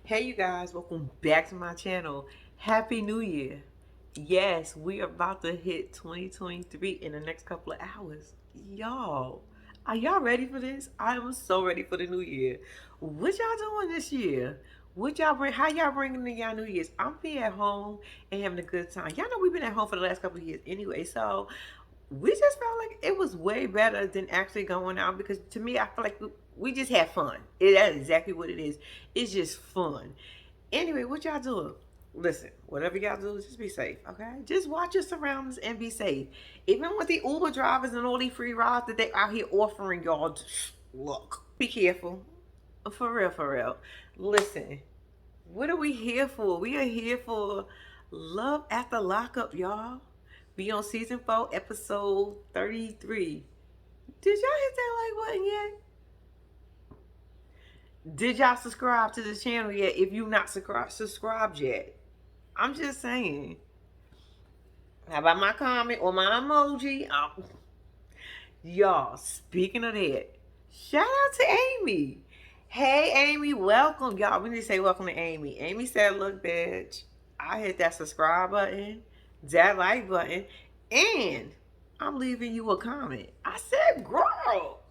Hey you guys, welcome back to my channel. Happy New Year. Yes, we are about to hit 2023 in the next couple of hours. Y'all, are y'all ready for this? I am so ready for the new year. What y'all doing this year? What y'all bring? How y'all bringing in y'all New Year's? I'm here at home and having a good time. Y'all know we've been at home for the last couple of years anyway, so we just felt like it was way better than actually going out because to me, I feel like we just had fun. That's exactly what it is. It's just fun. Anyway, what y'all doing? Listen, whatever y'all do, just be safe, okay? Just watch your surroundings and be safe. Even with the Uber drivers and all these free rides that they out here offering y'all, look, be careful. For real, for real. Listen, what are we here for? We are here for Love After Lockup, y'all. Be on season 4, episode 33. Did y'all hit that like button yet? Did y'all subscribe to the channel yet? If you not subscribed yet, I'm just saying. How about my comment or my emoji? Y'all, speaking of that, shout out to Amy. Hey, Amy, welcome. Y'all, we need to say welcome to Amy. Amy said, look, bitch, I hit that subscribe button, that like button, and I'm leaving you a comment. I said, girl,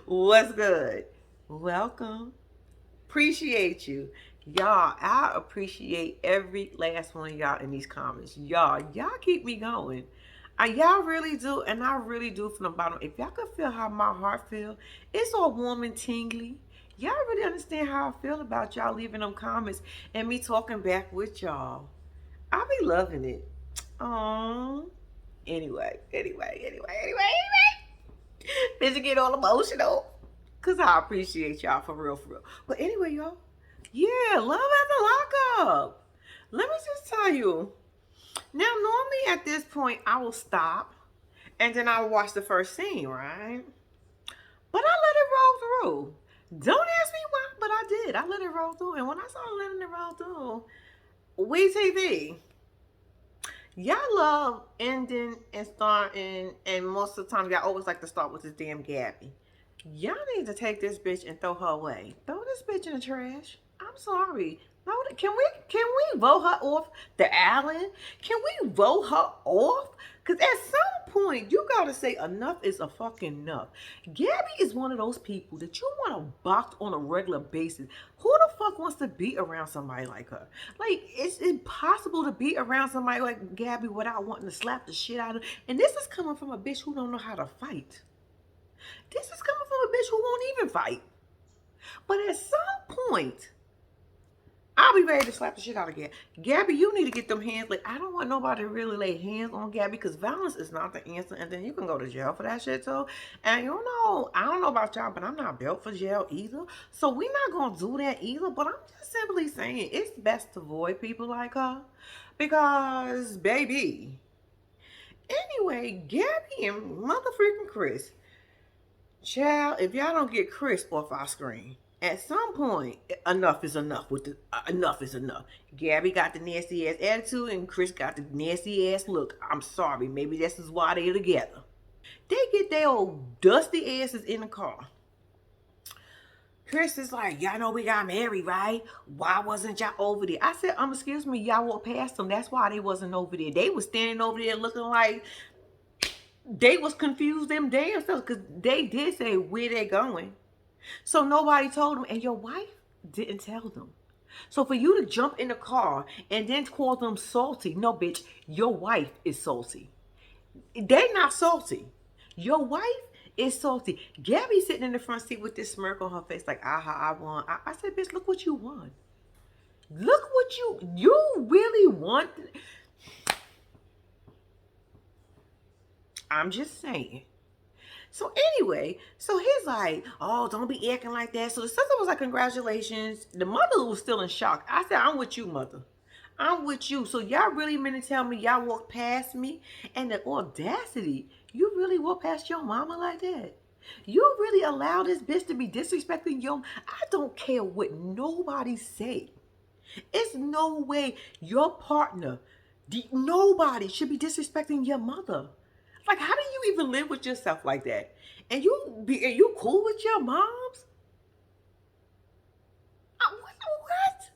what's good? Welcome. Appreciate you. Y'all, I appreciate every last one of y'all in these comments. Y'all keep me going. Y'all really do, and I really do from the bottom. If y'all could feel how my heart feel, it's all warm and tingly. Y'all really understand how I feel about y'all leaving them comments and me talking back with y'all. I be loving it. Anyway. Bitch, get all emotional. Cause I appreciate y'all for real, for real. But anyway, y'all. Yeah, love at the lockup. Let me just tell you. Now, normally at this point, I will stop and then I will watch the first scene, right? But I let it roll through. Don't ask me why, but I did. I let it roll through. And when I started letting it roll through, we TV. Y'all love ending and starting, and most of the time, y'all always like to start with this damn Gabby. Y'all need to take this bitch and throw her away. Throw this bitch in the trash. I'm sorry. Can we vote her off the island? Can we vote her off? Cause at some point you gotta say enough is a fucking enough. Gabby is one of those people that you want to box on a regular basis. Who the fuck wants to be around somebody like her? Like, it's impossible to be around somebody like Gabby without wanting to slap the shit out of her. And this is coming from a bitch who don't know how to fight. This is coming from a bitch who won't even fight. But at some point, I'll be ready to slap the shit out of Gabby. Gabby, you need to get them hands. Like, I don't want nobody to really lay hands on Gabby because violence is not the answer. And then you can go to jail for that shit too. And you know, I don't know about y'all, but I'm not built for jail either. So we're not going to do that either. But I'm just simply saying it's best to avoid people like her. Because, baby. Anyway, Gabby and motherfucking Chris. Child, if y'all don't get Chris off our screen, at some point, enough is enough. Enough is enough. Gabby got the nasty ass attitude, and Chris got the nasty ass look. I'm sorry, maybe this is why they're together. They get their old dusty asses in the car. Chris is like, y'all know we got married, right? Why wasn't y'all over there? I said, excuse me, y'all walked past them. That's why they wasn't over there. They was standing over there looking like they was confused them damn selves because they did say where they going. So nobody told them, and your wife didn't tell them. So for you to jump in the car and then call them salty, no, bitch, your wife is salty. They not salty. Your wife is salty. Gabby sitting in the front seat with this smirk on her face, like, aha, I won. I said, bitch, look what you won. Look what you really want. I'm just saying. So anyway, so he's like, oh, don't be acting like that. So the sister was like, congratulations. The mother was still in shock. I said, I'm with you, mother. I'm with you. So y'all really meant to tell me y'all walked past me? And the audacity, you really walked past your mama like that? You really allow this bitch to be disrespecting your... I don't care what nobody say. It's no way your partner, nobody should be disrespecting your mother. Like, how do you even live with yourself like that? And are you cool with your moms? What?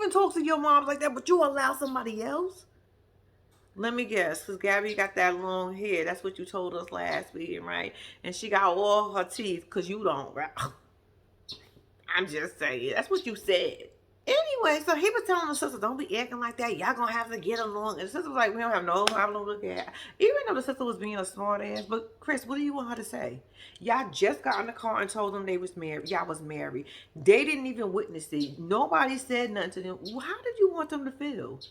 even talk to your mom like that, but you allow somebody else? Let me guess, because Gabby got that long hair. That's what you told us last week, right? And she got all her teeth, because you don't, right? I'm just saying. That's what you said. Anyway, so he was telling the sister, don't be acting like that. Y'all gonna have to get along. And the sister was like, we don't have no problem looking at. Even though the sister was being a smart ass. But Chris, what do you want her to say? Y'all just got in the car and told them they was married. Y'all was married. They didn't even witness it. Nobody said nothing to them. How did you want them to feel?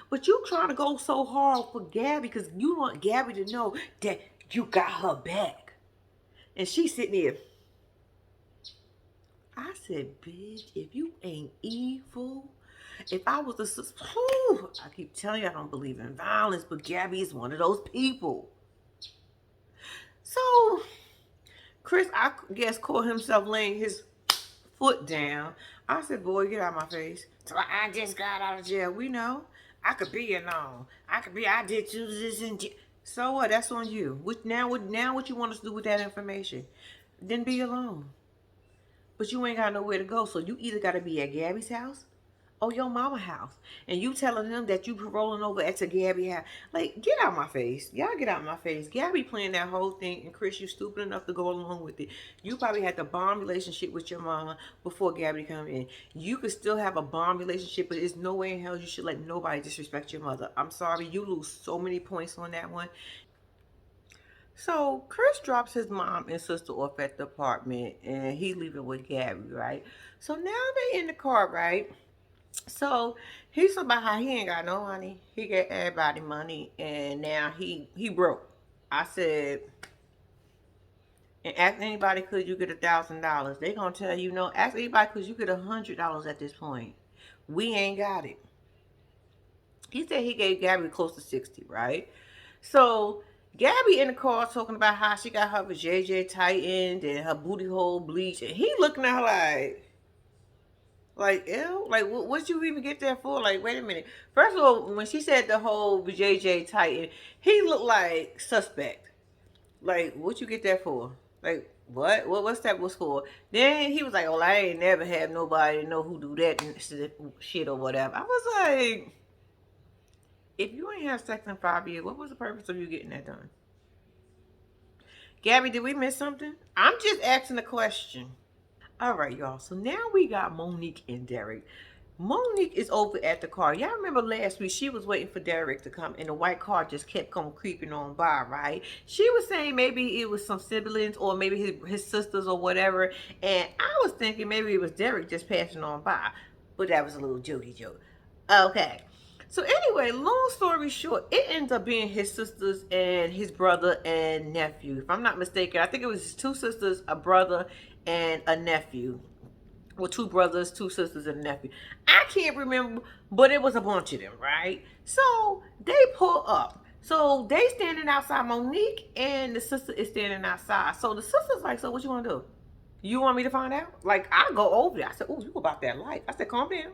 But you trying to go so hard for Gabby because you want Gabby to know that you got her back. And she's sitting there. I said, bitch, if you ain't evil, if I was a sister, I keep telling you I don't believe in violence, but Gabby is one of those people. So, Chris, I guess, caught himself laying his foot down. I said, boy, get out of my face. So I just got out of jail. We know. I could be alone. I did this and so what? That's on you. Now what you want us to do with that information? Then be alone. But you ain't got nowhere to go. So you either got to be at Gabby's house or your mama house. And you telling them that you rolling over at the Gabby house. Like, get out my face. Y'all get out my face. Gabby playing that whole thing. And Chris, you stupid enough to go along with it. You probably had the bomb relationship with your mama before Gabby come in. You could still have a bomb relationship, but there's no way in hell you should let nobody disrespect your mother. I'm sorry. You lose so many points on that one. So Chris drops his mom and sister off at the apartment and he leaving with Gabby, right? So now they in the car, right? So he's talking about how he ain't got no money. He get everybody money and now he broke. I said, and ask anybody could you get $1,000. They gonna tell you no. Ask anybody could you get $100 at this point. We ain't got it. He said he gave Gabby close to 60, right? So Gabby in the car talking about how she got her JJ tightened and her booty hole bleached, and he looking at her like, ew, like what'd you even get there for? Like, wait a minute. First of all, when she said the whole JJ tightened, he looked like suspect. Like, what you get that for? Like, what's that was for? Then he was like, oh, I ain't never had nobody know who do that and shit or whatever. I was like, if you ain't had sex in 5 years, what was the purpose of you getting that done? Gabby, did we miss something? I'm just asking a question. All right, y'all. So now we got Monique and Derek. Monique is over at the car. Y'all remember last week she was waiting for Derek to come and the white car just kept creeping on by, right? She was saying maybe it was some siblings or maybe his sisters or whatever. And I was thinking maybe it was Derek just passing on by. But that was a little jokey joke. Okay. So anyway, long story short, it ends up being his sisters and his brother and nephew. If I'm not mistaken, I think it was his two sisters, a brother, and a nephew. Well, two brothers, two sisters, and a nephew. I can't remember, but it was a bunch of them, right? So they pull up. So they standing outside. Monique and the sister is standing outside. So the sister's like, so what you want to do? You want me to find out? Like, I go over there. I said, oh, you about that life. I said, calm down.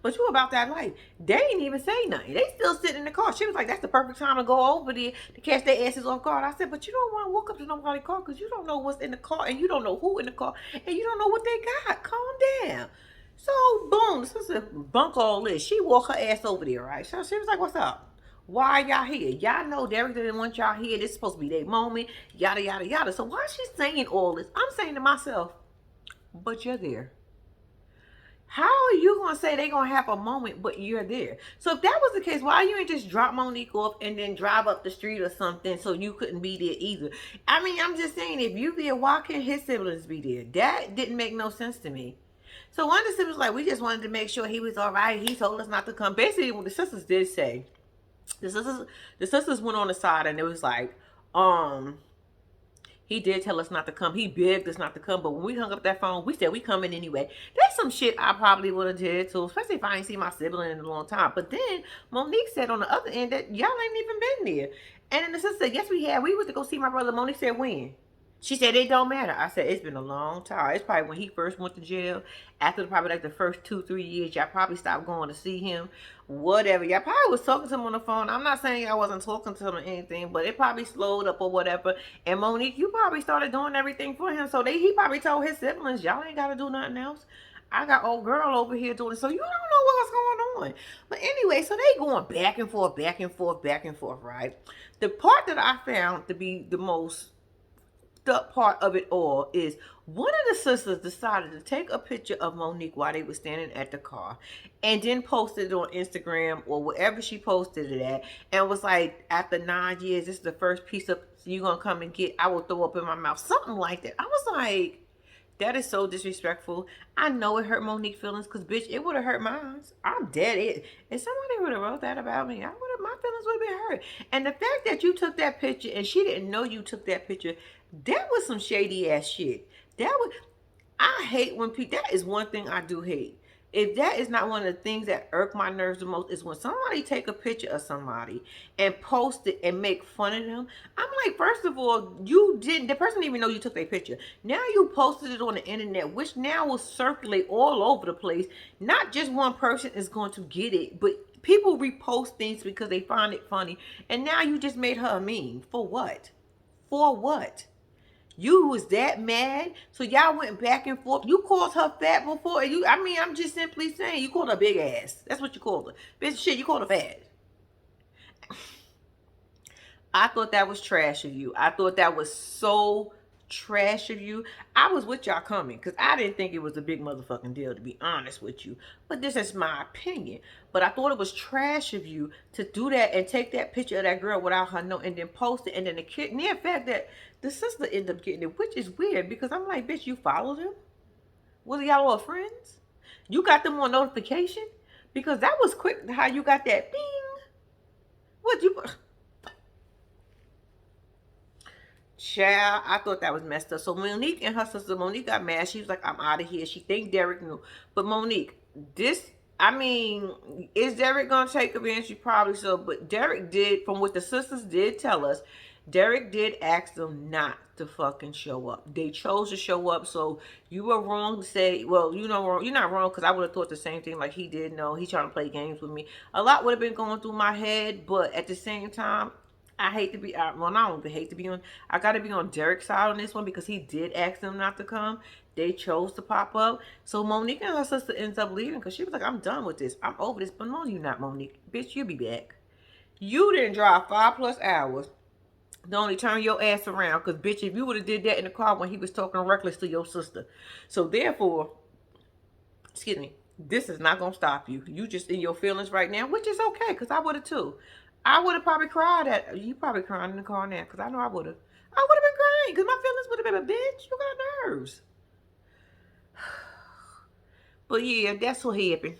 But you about that life. They ain't even say nothing. They still sitting in the car. She was like, that's the perfect time to go over there to catch their asses off guard. I said, but you don't want to walk up to nobody's car because you don't know what's in the car and you don't know who in the car and you don't know what they got. Calm down. So, boom, the sister bunk all this. She walked her ass over there, right? So she was like, what's up? Why y'all here? Y'all know Derek didn't want y'all here. This is supposed to be their moment. Yada, yada, yada. So why is she saying all this? I'm saying to myself, but you're there. How are you going to say they're going to have a moment, but you're there? So if that was the case, why you ain't just drop Monique off and then drive up the street or something so you couldn't be there either? I mean, I'm just saying, if you there, why can't his siblings be there? That didn't make no sense to me. So one of the siblings was like, we just wanted to make sure he was all right. He told us not to come. Basically, what the sisters did say, the sisters went on the side and it was like, he did tell us not to come. He begged us not to come. But when we hung up that phone, we said we coming anyway. That's some shit I probably would have did too, especially if I ain't seen my sibling in a long time. But then Monique said on the other end that y'all ain't even been there. And then the sister said, yes, we have. We went to go see my brother. Monique said, when? She said, it don't matter. I said, it's been a long time. It's probably when he first went to jail. After probably like the first 2-3 years, y'all probably stopped going to see him. Whatever. Y'all probably was talking to him on the phone. I'm not saying I wasn't talking to him or anything, but it probably slowed up or whatever. And Monique, you probably started doing everything for him. So he probably told his siblings, y'all ain't got to do nothing else. I got old girl over here doing it. So you don't know what on? But anyway, so they going back and forth, back and forth, back and forth, right? The part that I found to be the most part of it all is one of the sisters decided to take a picture of Monique while they were standing at the car and then posted it on Instagram or wherever she posted it at and was like, after 9 years, this is the first piece of you gonna come and get, I will throw up in my mouth. Something like that. I was like, that is so disrespectful. I know it hurt Monique's feelings because, bitch, it would have hurt mine. I'm dead. If somebody would have wrote that about me, my feelings would have been hurt. And the fact that you took that picture and she didn't know you took that picture, that was some shady ass shit. I hate when people, that is one thing I do hate. If that is not one of the things that irk my nerves the most, is when somebody take a picture of somebody and post it and make fun of them. I'm like, first of all, the person didn't even know you took their picture. Now you posted it on the internet, which now will circulate all over the place. Not just one person is going to get it, but people repost things because they find it funny. And now you just made her a meme. For what? For what? You was that mad, so y'all went back and forth. You called her fat before. I'm just simply saying, you called her big ass. That's what you called her. Bitch, shit, you called her fat. I thought that was trash of you. I thought that was so trash of you. I was with y'all coming because I didn't think it was a big motherfucking deal, to be honest with you. But this is my opinion. But I thought it was trash of you to do that and take that picture of that girl without her knowing and then post it. And then the fact that the sister ended up getting it, which is weird because I'm like, bitch, you followed him? Was y'all all friends? You got them on notification? Because that was quick how you got that bing. What you... Child, I thought that was messed up. So Monique and her sister, Monique got mad. She was like, I'm out of here. She think Derek knew. But Monique, is Derek going to take advantage? Probably so. But Derek did, from what the sisters did tell us, Derek did ask them not to fucking show up. They chose to show up. So you were wrong to say, well, you're not wrong because I would have thought the same thing like he did. No, he trying to play games with me. A lot would have been going through my head. But at the same time, I hate to be, I don't hate to be on, I got to be on Derek's side on this one because he did ask them not to come. They chose to pop up. So Monique and her sister ends up leaving because she was like, I'm done with this. I'm over this. But no, you're not, Monique. Bitch, you'll be back. You didn't drive 5+ hours to only turn your ass around because, bitch, if you would have did that in the car when he was talking reckless to your sister. So therefore, excuse me, this is not going to stop you. You just in your feelings right now, which is okay because I would have too. I would have probably cried you probably crying in the car now because I know I would have. I would have been crying because my feelings would have been, bitch, you got nerves. But yeah, that's what happened.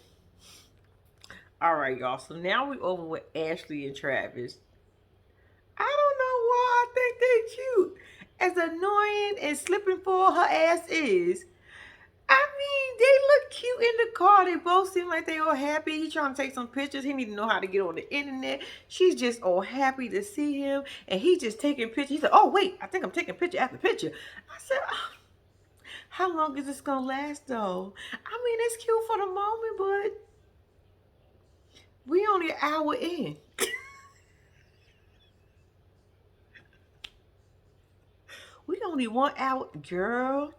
All right, y'all. So now we're over with Ashley and Travis. I don't know why I think they cute. As annoying and slipping for her ass is, they look cute in the car. They both seem like they all happy. He trying to take some pictures. He need to know how to get on the internet. She's just all happy to see him. And he just taking pictures. He said, oh, wait, I think I'm taking picture after picture. I said, oh, how long is this going to last, though? It's cute for the moment, but we only an hour in. We only 1 hour. Girl.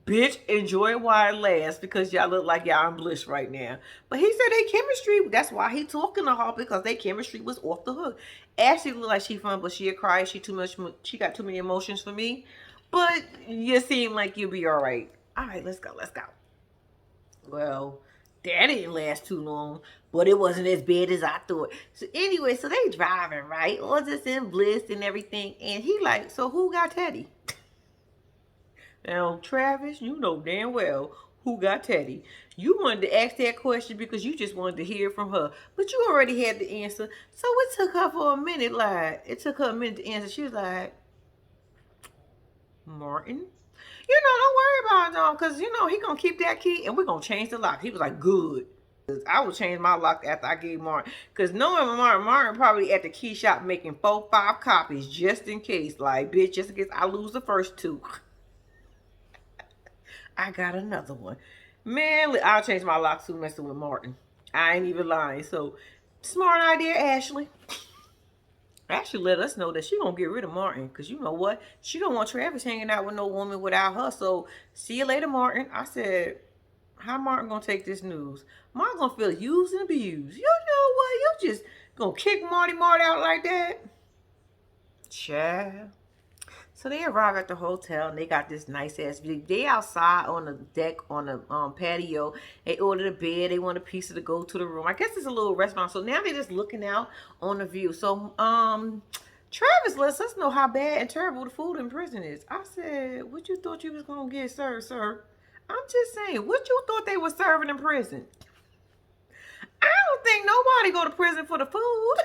Bitch, enjoy it while it lasts because y'all look like y'all in bliss right now. But he said they chemistry, that's why he talking to her because their chemistry was off the hook. Ashley look like she fun, but she a cry. She got too many emotions for me. But you seem like you'll be all right. All right, let's go. Well, that didn't last too long, but it wasn't as bad as I thought. So anyway, so they driving, right? All just in bliss and everything. And he like, so who got Teddy? Now, Travis, you know damn well who got Teddy. You wanted to ask that question because you just wanted to hear from her. But you already had the answer. So it took her for a minute, to answer. She was like, Martin? Don't worry about it, though, because, he going to keep that key and we're going to change the lock. He was like, good. I would change my lock after I gave Martin. Because knowing Martin probably at the key shop making 4-5 copies just in case. Like, bitch, just in case I lose the first 2. I got another one. Man, I'll change my lock too messing with Martin. I ain't even lying. So, smart idea, Ashley. Ashley let us know that she gonna get rid of Martin. Because you know what? She don't want Travis hanging out with no woman without her. So, see you later, Martin. I said, How Martin gonna take this news? Martin gonna feel used and abused. You know what? You just gonna kick Marty out like that? Child. So they arrive at the hotel and they got this nice ass view. They outside on the deck on the patio. They ordered a bed. They want a pizza to go to the room. I guess it's a little restaurant. So now they're just looking out on the view. So Travis lets us know how bad and terrible the food in prison is. I said, what you thought you was gonna get served, sir? I'm just saying, what you thought they were serving in prison? I don't think nobody go to prison for the food.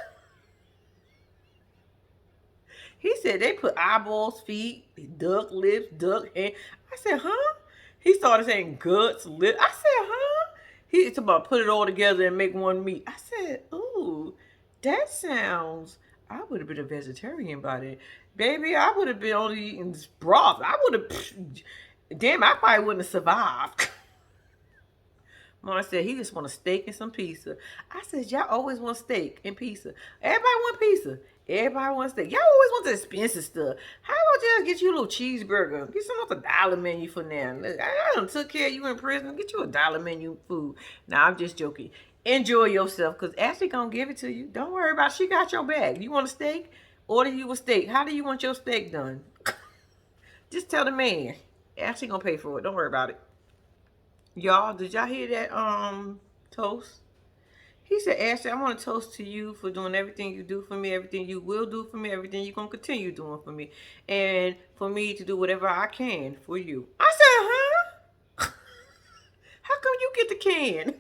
He said they put eyeballs, feet, duck lips, duck head. I said, huh? He started saying guts, lip. I said, huh? He talking about put it all together and make one meat. I said, ooh, that sounds. I would have been a vegetarian by then. Baby, I would have been only eating broth. I would have, damn, I probably wouldn't have survived. Mom said he just want a steak and some pizza. I said, y'all always want steak and pizza. Everybody want pizza. Everybody wants steak. Y'all always want the expensive stuff. How about y'all get you a little cheeseburger? Get some off the dollar menu for now. I done took care of you in prison. Get you a dollar menu food. Nah, I'm just joking. Enjoy yourself because Ashley gonna give it to you. Don't worry about it. She got your bag. You want a steak? Order you a steak. How do you want your steak done? Just tell the man. Ashley gonna pay for it. Don't worry about it. Y'all, did y'all hear that toast? He said, Ashley, I want to toast to you for doing everything you do for me, everything you will do for me, everything you're going to continue doing for me, and for me to do whatever I can for you. I said, huh? How come you get the can?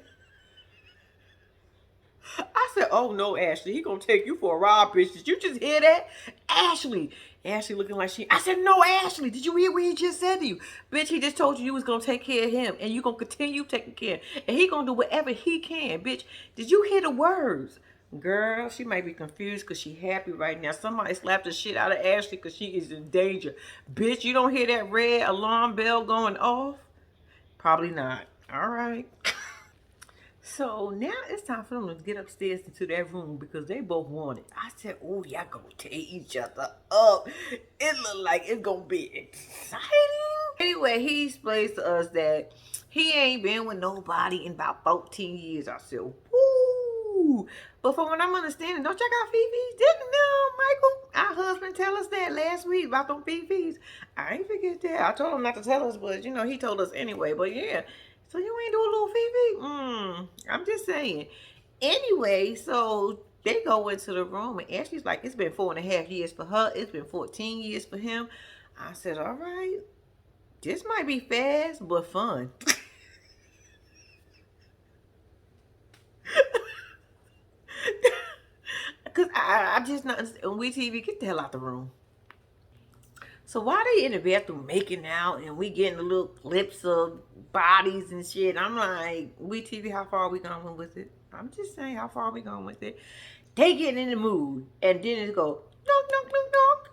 I said, oh no, Ashley, he gonna take you for a ride, bitch. Did you just hear that? Ashley. Ashley looking like she. I said, no, Ashley, did you hear what he just said to you? Bitch, he just told you you was gonna take care of him and you gonna continue taking care. And he gonna do whatever he can, bitch. Did you hear the words? Girl, she might be confused because she happy right now. Somebody slapped the shit out of Ashley because she is in danger. Bitch, you don't hear that red alarm bell going off? Probably not. All right. So now it's time for them to get upstairs into that room because they both want it. I said, oh, y'all gonna tear each other up. It look like it's gonna be exciting. Anyway, he explains to us that he ain't been with nobody in about 14 years. I said, woo. But from what I'm understanding, don't y'all got Fifi's? Didn't Michael, our husband, tell us that last week about them Fifi's? I ain't forget that. I told him not to tell us, but you know, he told us anyway. But yeah. So you ain't do a little Fifi? I'm just saying. Anyway, so they go into the room and Ashley's like, it's been 4.5 years for her. It's been 14 years for him. I said, all right, this might be fast, but fun. Because I just not understand. We TV, get the hell out the room. So why they in the bathroom making out and we getting the little clips of bodies and shit? I'm like, we TV, how far are we going with it? I'm just saying, how far are we going with it? They getting in the mood. And then it go, knock, knock, knock, knock.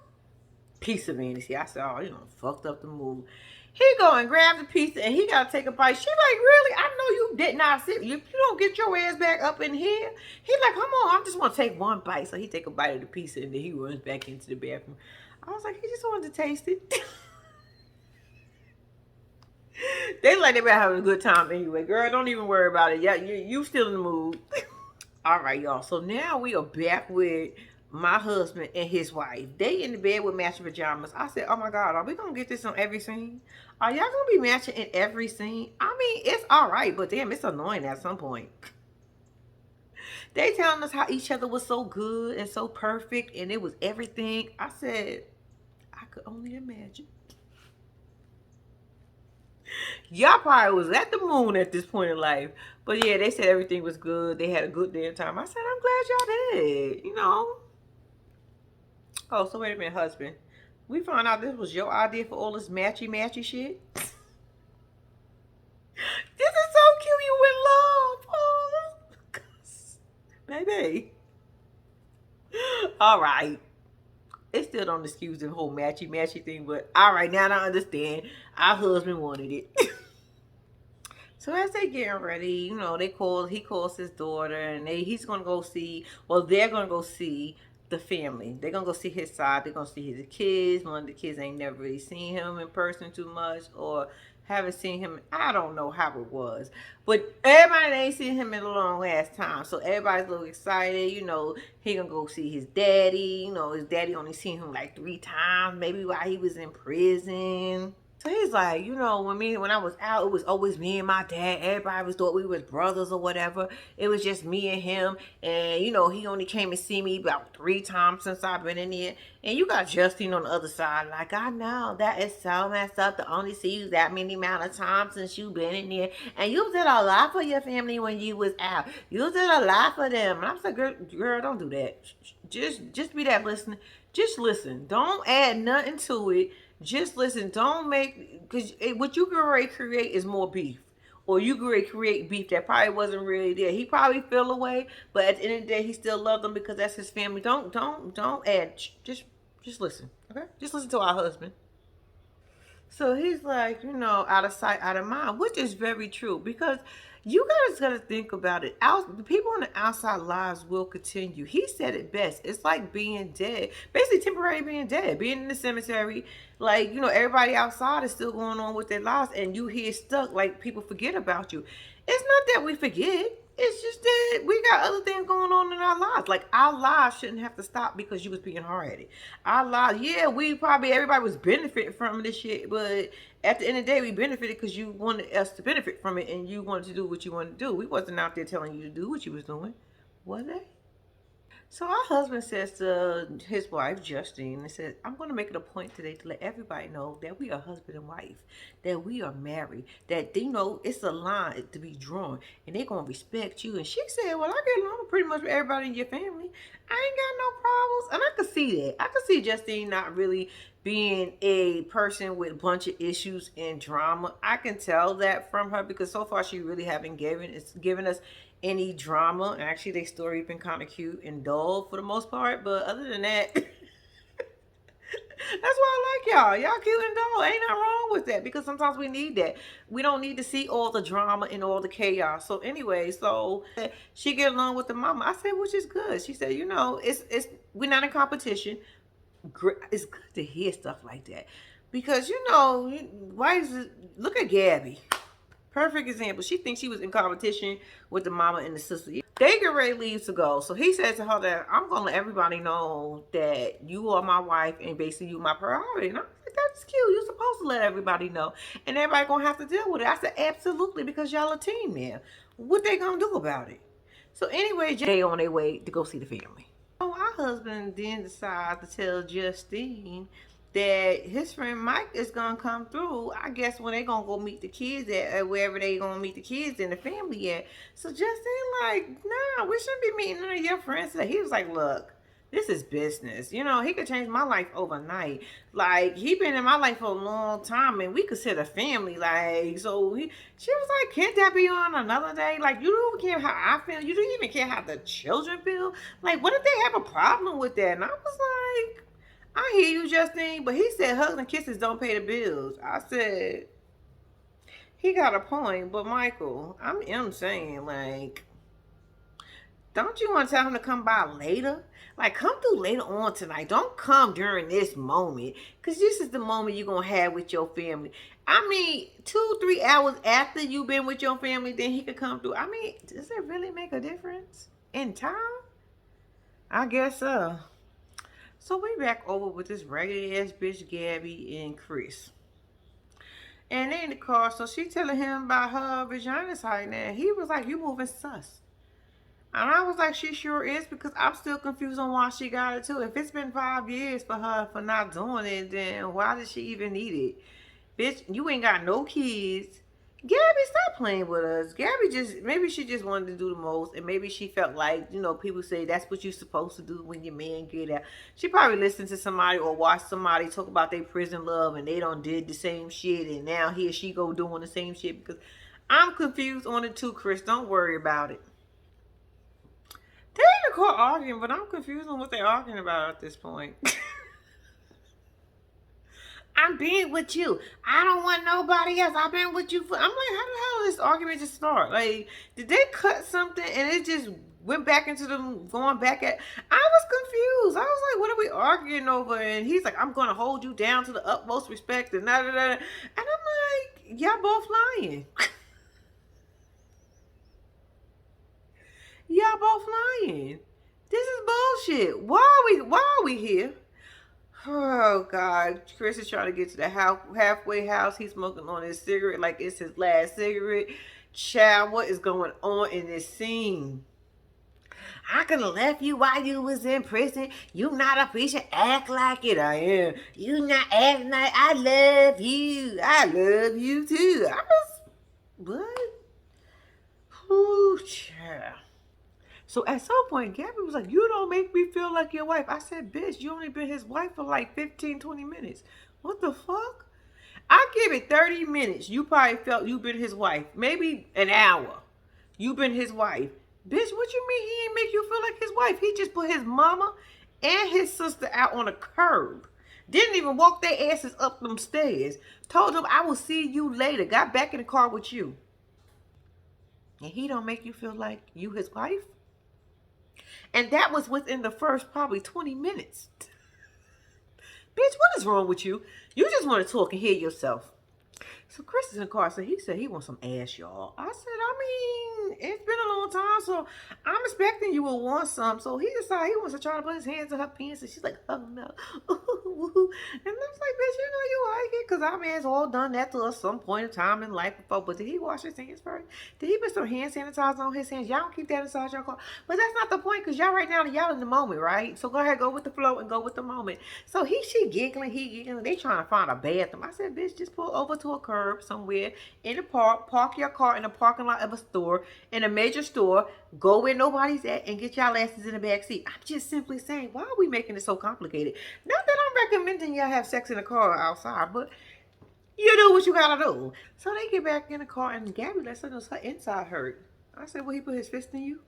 Pizza fantasy. I said, oh, you know, fucked up the mood. He go and grab the pizza and he got to take a bite. She like, really? I know you did not sit. You don't get your ass back up in here. He like, come on, I just want to take one bite. So he take a bite of the pizza and then he runs back into the bathroom. I was like, he just wanted to taste it. They like they been having a good time anyway. Girl, don't even worry about it. Yeah, you still in the mood. All right, y'all. So now we are back with my husband and his wife. They in the bed with matching pajamas. I said, oh my God, are we going to get this on every scene? Are y'all going to be matching in every scene? I mean, it's all right, but damn, it's annoying at some point. They telling us how each other was so good and so perfect and it was everything. I said, I could only imagine. Y'all probably was at the moon at this point in life. But yeah, they said everything was good. They had a good damn time. I said, I'm glad y'all did, you know. Oh, so wait a minute, husband. We found out this was your idea for all this matchy shit. This is so cute. You in love. Oh, baby. All right. It still don't excuse the whole matchy thing, but all right, now I understand. Our husband wanted it. So as they getting ready, you know, he calls his daughter and he's gonna go see, well, they're gonna go see the family. They're gonna go see his side, they're gonna see his kids. One of the kids ain't never really seen him in person too much or Haven't seen him. I don't know how it was, but everybody ain't seen him in a long ass time. So everybody's a little excited. He gonna go see his daddy. His daddy only seen him like 3 times, maybe while he was in prison. So he's like, when I was out, it was always me and my dad. Everybody was thought we was brothers or whatever. It was just me and him. And he only came and see me about 3 times since I've been in here. And you got Justine on the other side, like, I know that is so messed up to only see you that many amount of times since you've been in here. And you did a lot for your family when you was out. You did a lot for them. And I'm like, girl, don't do that. Just be that listening. Just listen. Don't add nothing to it. Just listen. Don't make, because what you can already create is more beef. Or you could create beef that probably wasn't really there. He probably fell away, but at the end of the day, he still loved them because that's his family. Don't add. Just listen, okay? Just listen to our husband. So he's like, out of sight, out of mind, which is very true because you guys got to think about it. The people on the outside lives will continue. He said it best. It's like being dead, basically temporary being dead, being in the cemetery. Like, everybody outside is still going on with their lives and you here stuck, like people forget about you. It's not that we forget. It's just that we got other things going on in our lives. Like, our lives shouldn't have to stop because you was being hard-headed. Our lives, yeah, everybody was benefiting from this shit, but at the end of the day, we benefited because you wanted us to benefit from it and you wanted to do what you wanted to do. We wasn't out there telling you to do what you was doing, was they? So our husband says to his wife, Justine, and says, I'm going to make it a point today to let everybody know that we are husband and wife, that we are married, that they know it's a line to be drawn, and they're going to respect you. And she said, well, I get along pretty much with everybody in your family. I ain't got no problems. And I could see that. I could see Justine not really being a person with a bunch of issues and drama. I can tell that from her because so far she really haven't given us any drama. Actually, their story been kind of cute and dull for the most part, but other than that, that's why I like y'all. Y'all cute and dull. Ain't nothing wrong with that because sometimes we need that. We don't need to see all the drama and all the chaos. So anyway, she get along with the mama. I said, which is good. She said, it's we're not in competition. It's good to hear stuff like that because why is it? Look at Gabby. Perfect example. She thinks she was in competition with the mama and the sister. They get ready to leave to go. So he says to her that I'm going to let everybody know that you are my wife and basically you my priority. And I'm like, that's cute. You're supposed to let everybody know. And everybody going to have to deal with it. I said, absolutely, because y'all a team there. What they going to do about it? So anyway, they on their way to go see the family. So our husband then decides to tell Justine that his friend Mike is gonna come through. I guess when they gonna go meet the kids at wherever they gonna meet the kids and the family at. So Justine like, nah, we shouldn't be meeting none of your friends today. He was like, look, this is business. He could change my life overnight. Like, he been in my life for a long time and we consider family. Like, so she was like, can't that be on another day? Like, you don't care how I feel. You don't even care how the children feel. Like, what if they have a problem with that? And I was like, I hear you, Justine, but he said hugs and kisses don't pay the bills. I said, he got a point, but Michael, I'm saying, like, don't you want to tell him to come by later? Like, come through later on tonight. Don't come during this moment, because this is the moment you're going to have with your family. I mean, 2-3 hours after you've been with your family, then he could come through. I mean, does it really make a difference in time? I guess so. So we back over with this raggedy ass bitch Gabby and Chris. And they in the car, so she telling him about her vagina height now. He was like, you moving sus. And I was like, she sure is, because I'm still confused on why she got it too. If it's been 5 years for her for not doing it, then why did she even need it? Bitch, you ain't got no kids. Gabby, stop playing with us. Gabby maybe she just wanted to do the most, and maybe she felt like, people say that's what you're supposed to do when your man get out. She probably listened to somebody or watched somebody talk about their prison love, and they done did the same shit, and now here she go doing the same shit, because I'm confused on it too, Chris. Don't worry about it. They're in the court arguing, but I'm confused on what they're arguing about at this point. I'm being with you. I don't want nobody else. I've been with you for... I'm like, how the hell did this argument just start? Like, did they cut something and it just went back into them going back at... I was confused. I was like, what are we arguing over? And he's like, I'm going to hold you down to the utmost respect and da da da. And I'm like, Y'all both lying. Y'all both lying. This is bullshit. Why are we here? Oh God, Chris is trying to get to the halfway house. He's smoking on his cigarette like it's his last cigarette. Child, what is going on in this scene? I could have left you while you was in prison. You not a piece of act like it. I am. You not acting like I love you. I love you too. I was what? Ooh, child. So at some point, Gabby was like, you don't make me feel like your wife. I said, bitch, you only been his wife for like 15, 20 minutes. What the fuck? I give it 30 minutes. You probably felt you been his wife. Maybe an hour. You been his wife. Bitch, what you mean he ain't make you feel like his wife? He just put his mama and his sister out on a curb. Didn't even walk their asses up them stairs. Told them, I will see you later. Got back in the car with you. And he don't make you feel like you his wife? And that was within the first probably 20 minutes. Bitch, what is wrong with you? You just want to talk and hear yourself. So Chris is in the car, so he said he wants some ass, y'all. I said, I mean, it's been a long time, so I'm expecting you will want some. So he decided he wants to try to put his hands in her penis, and she's like, oh no. And I was like, bitch, you know you like it, because our man's all done that to us some point in time in life before. But did he wash his hands first? Did he put some hand sanitizer on his hands? Y'all don't keep that inside your car. But that's not the point, because y'all right now, y'all in the moment, right? So go ahead, go with the flow and go with the moment. So she giggling, he giggling. They trying to find a bathroom. I said, bitch, just pull over to a curb somewhere in the park your car in the parking lot of a store, in a major store, go where nobody's at and get y'all asses in the back seat. I'm just simply saying, why are we making it so complicated? Not that I'm recommending y'all have sex in the car outside, but you do what you gotta do. So they get back in the car and Gabby lets her know her inside hurt. I said, well, he put his fist in you?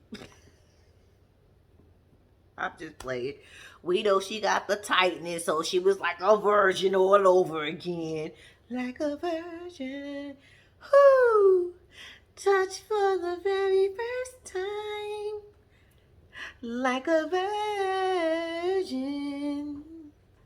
I'm just playing. We know she got the tightness, so she was like a virgin all over again. Like a virgin. Whoo! Touch for the very first time. Like a virgin.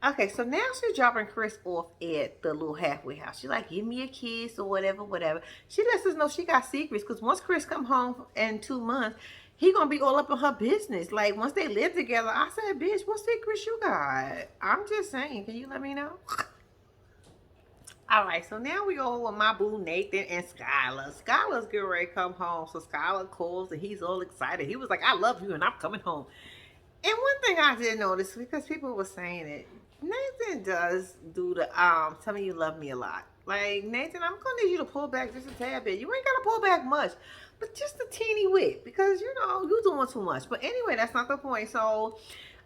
Okay, so now she's dropping Chris off at the little halfway house. She's like, give me a kiss or whatever, whatever. She lets us know she got secrets, because once Chris come home in 2 months, he gonna be all up in her business. Like, once they live together, I said, bitch, what secrets you got? I'm just saying, can you let me know? All right, so now we go with my boo Nathan and Skylar. Skylar's getting ready to come home, so Skylar calls and he's all excited. He was like, I love you and I'm coming home. And one thing I did notice, because people were saying it, Nathan does do the tell me you love me a lot. Like, Nathan, I'm gonna need you to pull back just a tad bit. You ain't gotta pull back much, but just a teeny bit, because you know you're doing too much. But anyway, that's not the point. So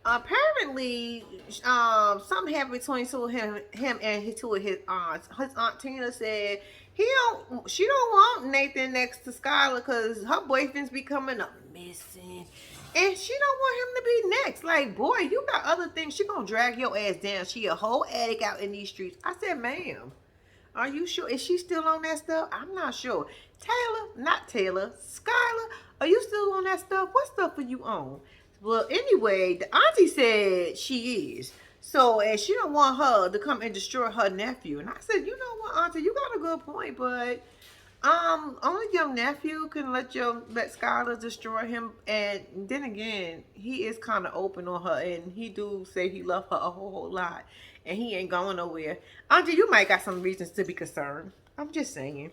apparently, something happened between him and his aunts. His aunt Tina said she don't want Nathan next to Skylar because her boyfriend's becoming a missing. And she don't want him to be next. Like, boy, you got other things. She gonna drag your ass down. She a whole addict out in these streets. I said, ma'am, are you sure? Is she still on that stuff? I'm not sure. Skylar, are you still on that stuff? What stuff are you on? Well, anyway, the auntie said she is. So, and she don't want her to come and destroy her nephew. And I said, you know what, auntie, you got a good point, but only your nephew can let Skylar destroy him. And then again, he is kind of open on her, and he do say he love her a whole lot, and he ain't going nowhere. Auntie, you might got some reasons to be concerned. I'm just saying.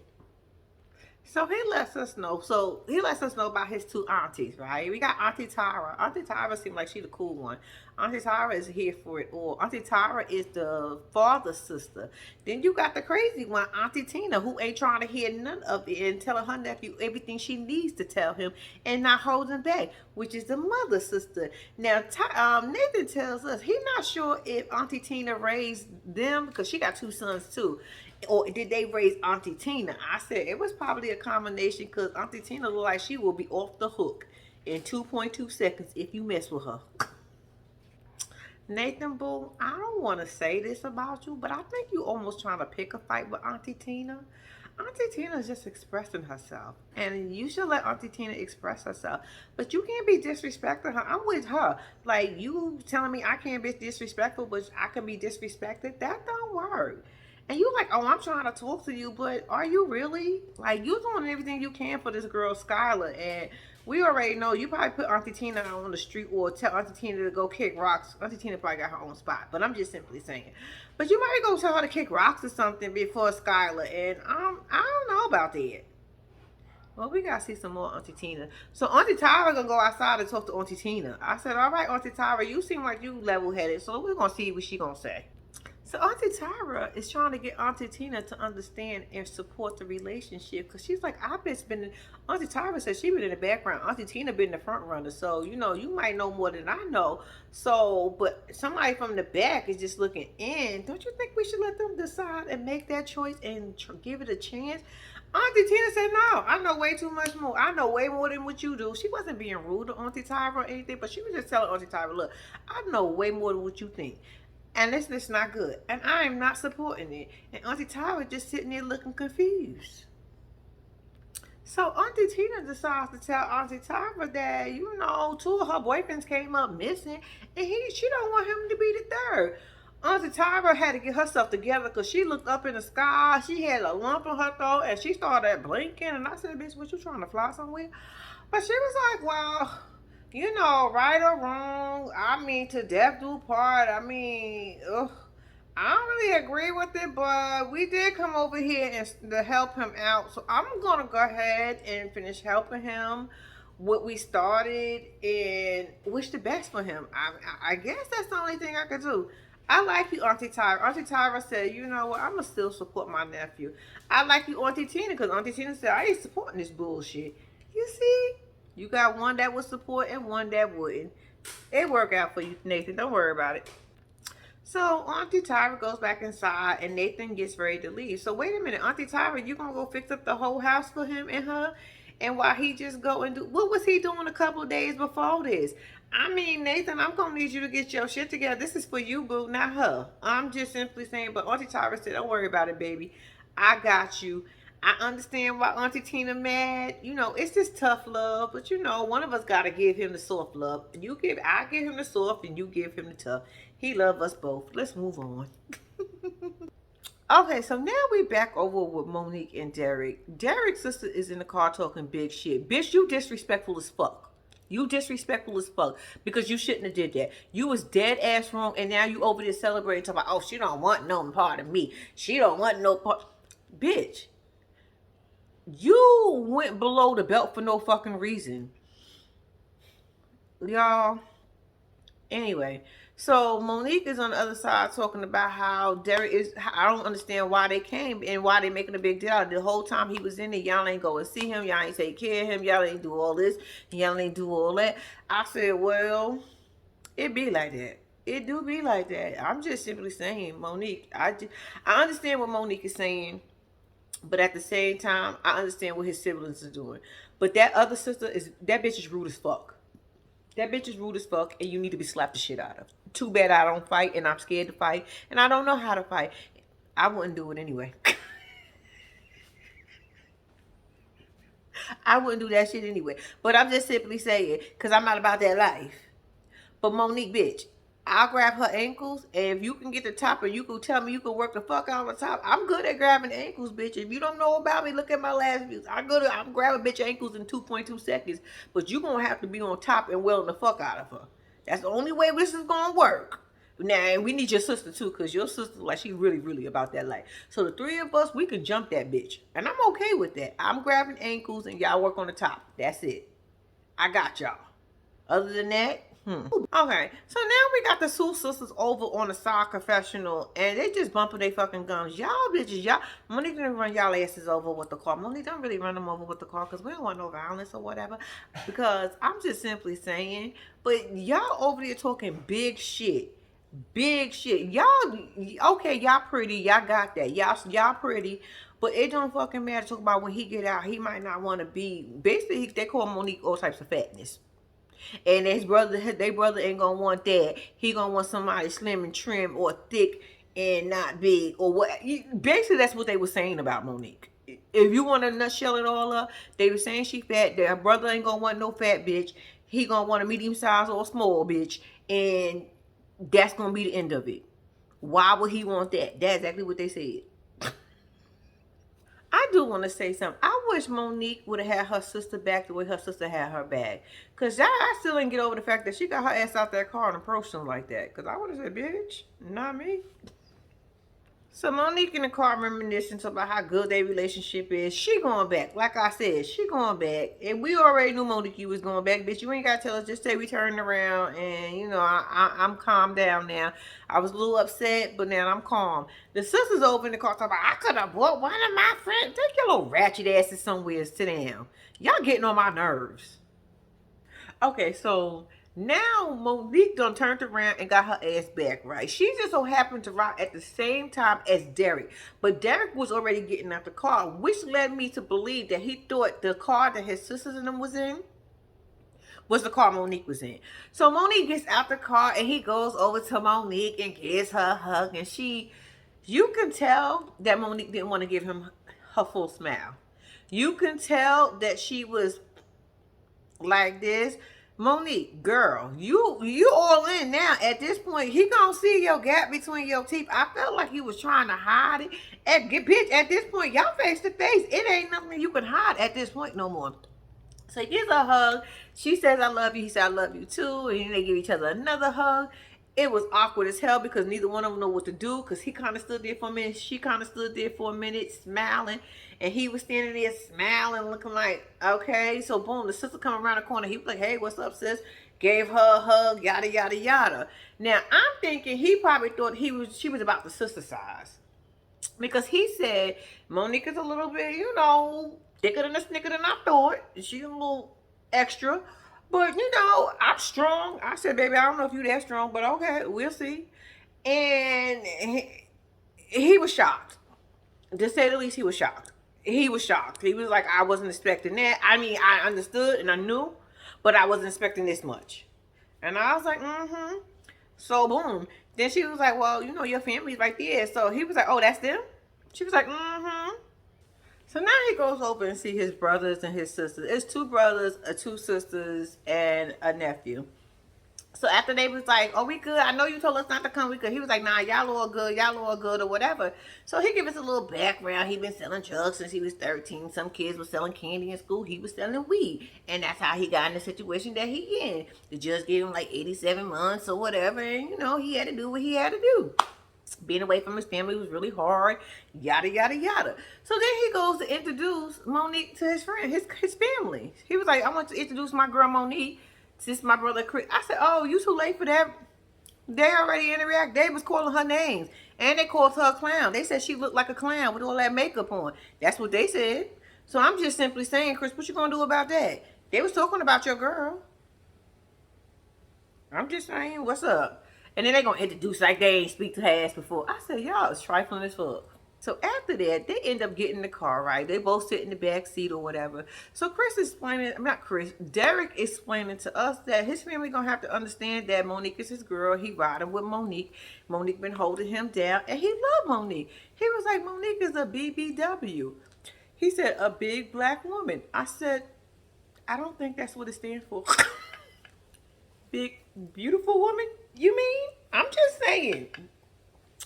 So he lets us know. So he lets us know about his 2 aunties, right? We got Auntie Tara. Auntie Tara seems like she the cool one. Auntie Tara is here for it all. Auntie Tara is the father's sister. Then you got the crazy one, Auntie Tina, who ain't trying to hear none of it and telling her nephew everything she needs to tell him and not holding back, which is the mother's sister. Now, Nathan tells us he's not sure if Auntie Tina raised them, because she got 2 sons too. Or did they raise Auntie Tina? I said it was probably a combination, because Auntie Tina look like she will be off the hook in 2.2 seconds if you mess with her. Nathan Boo, I don't want to say this about you, but I think you almost trying to pick a fight with Auntie Tina. Auntie Tina is just expressing herself, and you should let Auntie Tina express herself. But you can't be disrespecting her. I'm with her. Like, you telling me I can't be disrespectful, but I can be disrespected? That don't work. And you like, oh, I'm trying to talk to you, but are you really? Like, you doing everything you can for this girl, Skylar. And we already know you probably put Auntie Tina out on the street or tell Auntie Tina to go kick rocks. Auntie Tina probably got her own spot, but I'm just simply saying. But you might go tell her to kick rocks or something before Skylar. And I don't know about that. Well, we gotta see some more Auntie Tina. So Auntie Tyra gonna go outside and talk to Auntie Tina. I said, all right, Auntie Tyra, you seem like you level-headed, so we're gonna see what she gonna say. So Auntie Tyra is trying to get Auntie Tina to understand and support the relationship because she's like, I've been spending. Auntie Tyra said she been in the background. Auntie Tina been the front runner. So you know, you might know more than I know. So, but somebody from the back is just looking in. Don't you think we should let them decide and make that choice and give it a chance? Auntie Tina said, no, I know way too much more. I know way more than what you do. She wasn't being rude to Auntie Tyra or anything, but she was just telling Auntie Tyra, look, I know way more than what you think. And this not good. And I am not supporting it. And Auntie Tyra just sitting there looking confused. So Auntie Tina decides to tell Auntie Tyra that, you know, two of her boyfriends came up missing and she don't want him to be the third. Auntie Tyra had to get herself together because she looked up in the sky. She had a lump in her throat and she started blinking. And I said, bitch, what, you trying to fly somewhere? But she was like, well, you know, right or wrong, I mean, to death do part. I mean, I don't really agree with it, but we did come over here and to help him out. So I'm going to go ahead and finish helping him what we started and wish the best for him. I guess that's the only thing I could do. I like you, Auntie Tyra. Auntie Tyra said, you know what, I'm going to still support my nephew. I like you, Auntie Tina, because Auntie Tina said, I ain't supporting this bullshit. You see? You got one that would support and one that wouldn't. It work out for you, Nathan. Don't worry about it. So Auntie Tyra goes back inside and Nathan gets ready to leave. So wait a minute, Auntie Tyra, you going to go fix up the whole house for him and her? And while he just go and do, what was he doing a couple of days before this? I mean, Nathan, I'm going to need you to get your shit together. This is for you, boo, not her. I'm just simply saying, but Auntie Tyra said, don't worry about it, baby. I got you. I understand why Auntie Tina mad. You know, it's just tough love. But, you know, one of us got to give him the soft love. I give him the soft and you give him the tough. He love us both. Let's move on. Okay, so now we back over with Monique and Derek. Derek's sister is in the car talking big shit. Bitch, you disrespectful as fuck. You disrespectful as fuck because you shouldn't have did that. You was dead ass wrong and now you over there celebrating talking about, oh, she don't want no part of me. She don't want no part. Bitch, you went below the belt for no fucking reason. Y'all. Anyway, so Monique is on the other side talking about how Derek is, I don't understand why they came and why they making a big deal out of it. The whole time he was in there, y'all ain't go and see him, y'all ain't take care of him, y'all ain't do all this, y'all ain't do all that. I said, well, it be like that. It do be like that. I'm just simply saying, Monique, I understand what Monique is saying, but at the same time, I understand what his siblings are doing. But that other sister, that bitch is rude as fuck. That bitch is rude as fuck, and you need to be slapped the shit out of. Too bad I don't fight, and I'm scared to fight, and I don't know how to fight. I wouldn't do it anyway. I wouldn't do that shit anyway. But I'm just simply saying, because I'm not about that life. But Monique, bitch, I'll grab her ankles, and if you can get the top and you can tell me you can work the fuck out on the top, I'm good at grabbing ankles, bitch. If you don't know about me, look at my last views. I'm grabbing bitch ankles in 2.2 seconds, but you're going to have to be on top and welling the fuck out of her. That's the only way this is going to work. Now, we need your sister, too, because your sister, like, she really, really about that life. So the three of us, we can jump that bitch, and I'm okay with that. I'm grabbing ankles, and y'all work on the top. That's it. I got y'all. Other than that, Okay, so now we got the two sisters over on the side confessional, and they just bumping their fucking gums. Y'all bitches, y'all, Monique didn't run y'all asses over with the car. Monique don't really run them over with the car because we don't want no violence or whatever. Because I'm just simply saying, but y'all over there talking big shit. Big shit. Y'all, okay, y'all pretty. Y'all got that. Y'all pretty. But it don't fucking matter. Talk about when he get out, he might not want to be. Basically, they call Monique all types of fatness. And their brother ain't gonna want that. He gonna want somebody slim and trim or thick and not big or what. Basically, that's what they were saying about Monique. If you want to nutshell it all up, they were saying she fat. Their brother ain't gonna want no fat bitch. He gonna want a medium size or a small bitch, and that's gonna be the end of it. Why would he want that? That's exactly what they said. I do want to say something. I wish Monique would have had her sister back the way her sister had her back. Because I still didn't get over the fact that she got her ass out that car and approached him like that. Because I would have said, bitch, not me. So Monique in the car reminiscing about how good their relationship is. She going back. Like I said, she going back. And we already knew Monique you was going back. Bitch, you ain't got to tell us. Just say we turned around. And, you know, I'm calmed down now. I was a little upset, but now I'm calm. The sisters over in the car talking about, I could have bought one of my friends. Take your little ratchet asses somewhere and sit down. Y'all getting on my nerves. Okay, so now Monique done turned around and got her ass back, right? She just so happened to ride at the same time as Derek. But Derek was already getting out the car, which led me to believe that he thought the car that his sisters and them was in was the car Monique was in. So Monique gets out the car and he goes over to Monique and gives her a hug. And you can tell that Monique didn't want to give him her full smile. You can tell that she was like this. Monique, girl, you all in now. At this point, he gonna see your gap between your teeth. I felt like he was trying to hide it. Bitch, at this point, y'all face to face. It ain't nothing you can hide at this point no more. So he gives her a hug. She says, I love you. He said, I love you too. And then they give each other another hug. It was awkward as hell because neither one of them know what to do, because he kind of stood there for a minute. She kind of stood there for a minute smiling. And he was standing there smiling, looking like, okay. So boom, the sister come around the corner. He was like, hey, what's up, sis? Gave her a hug, yada, yada, yada. Now, I'm thinking he probably thought she was about the sister size. Because he said Monique is a little bit, you know, thicker than a snicker than I thought. She's a little extra. But, you know, I'm strong. I said, baby, I don't know if you that strong, but okay, we'll see. And he was shocked. To say the least, he was shocked. He was shocked. He was like, I wasn't expecting that. I mean, I understood and I knew, but I wasn't expecting this much. And I was like, mm-hmm. So, boom. Then she was like, well, you know, your family's right there. So he was like, oh, that's them? She was like, mm-hmm. So now he goes over and see his brothers and his sisters. It's two brothers, two sisters, and a nephew. So after they was like, oh, we good. I know you told us not to come. We good. He was like, nah, y'all all good. Y'all all good or whatever. So he gave us a little background. He been selling drugs since he was 13. Some kids were selling candy in school. He was selling weed. And that's how he got in the situation that he in. The judge gave him like 87 months or whatever. And, you know, he had to do what he had to do. Being away from his family was really hard, yada, yada, yada. So then he goes to introduce Monique to his friend, his family. He was like, I want to introduce my girl Monique. This is my brother Chris. I said, oh, you too late for that. They already interact. They was calling her names. And they called her a clown. They said she looked like a clown with all that makeup on. That's what they said. So I'm just simply saying, Chris, what you going to do about that? They was talking about your girl. I'm just saying, what's up? And then they going to introduce like they ain't speak to her ass before. I said, y'all is trifling as fuck. So after that, they end up getting in the car, right? They both sit in the back seat or whatever. So Derek explaining to us that his family gonna have to understand that Monique is his girl. He riding with Monique. Monique been holding him down, and he loved Monique. He was like, Monique is a BBW. He said, a big black woman. I said, I don't think that's what it stands for. Big, beautiful woman? You mean? I'm just saying.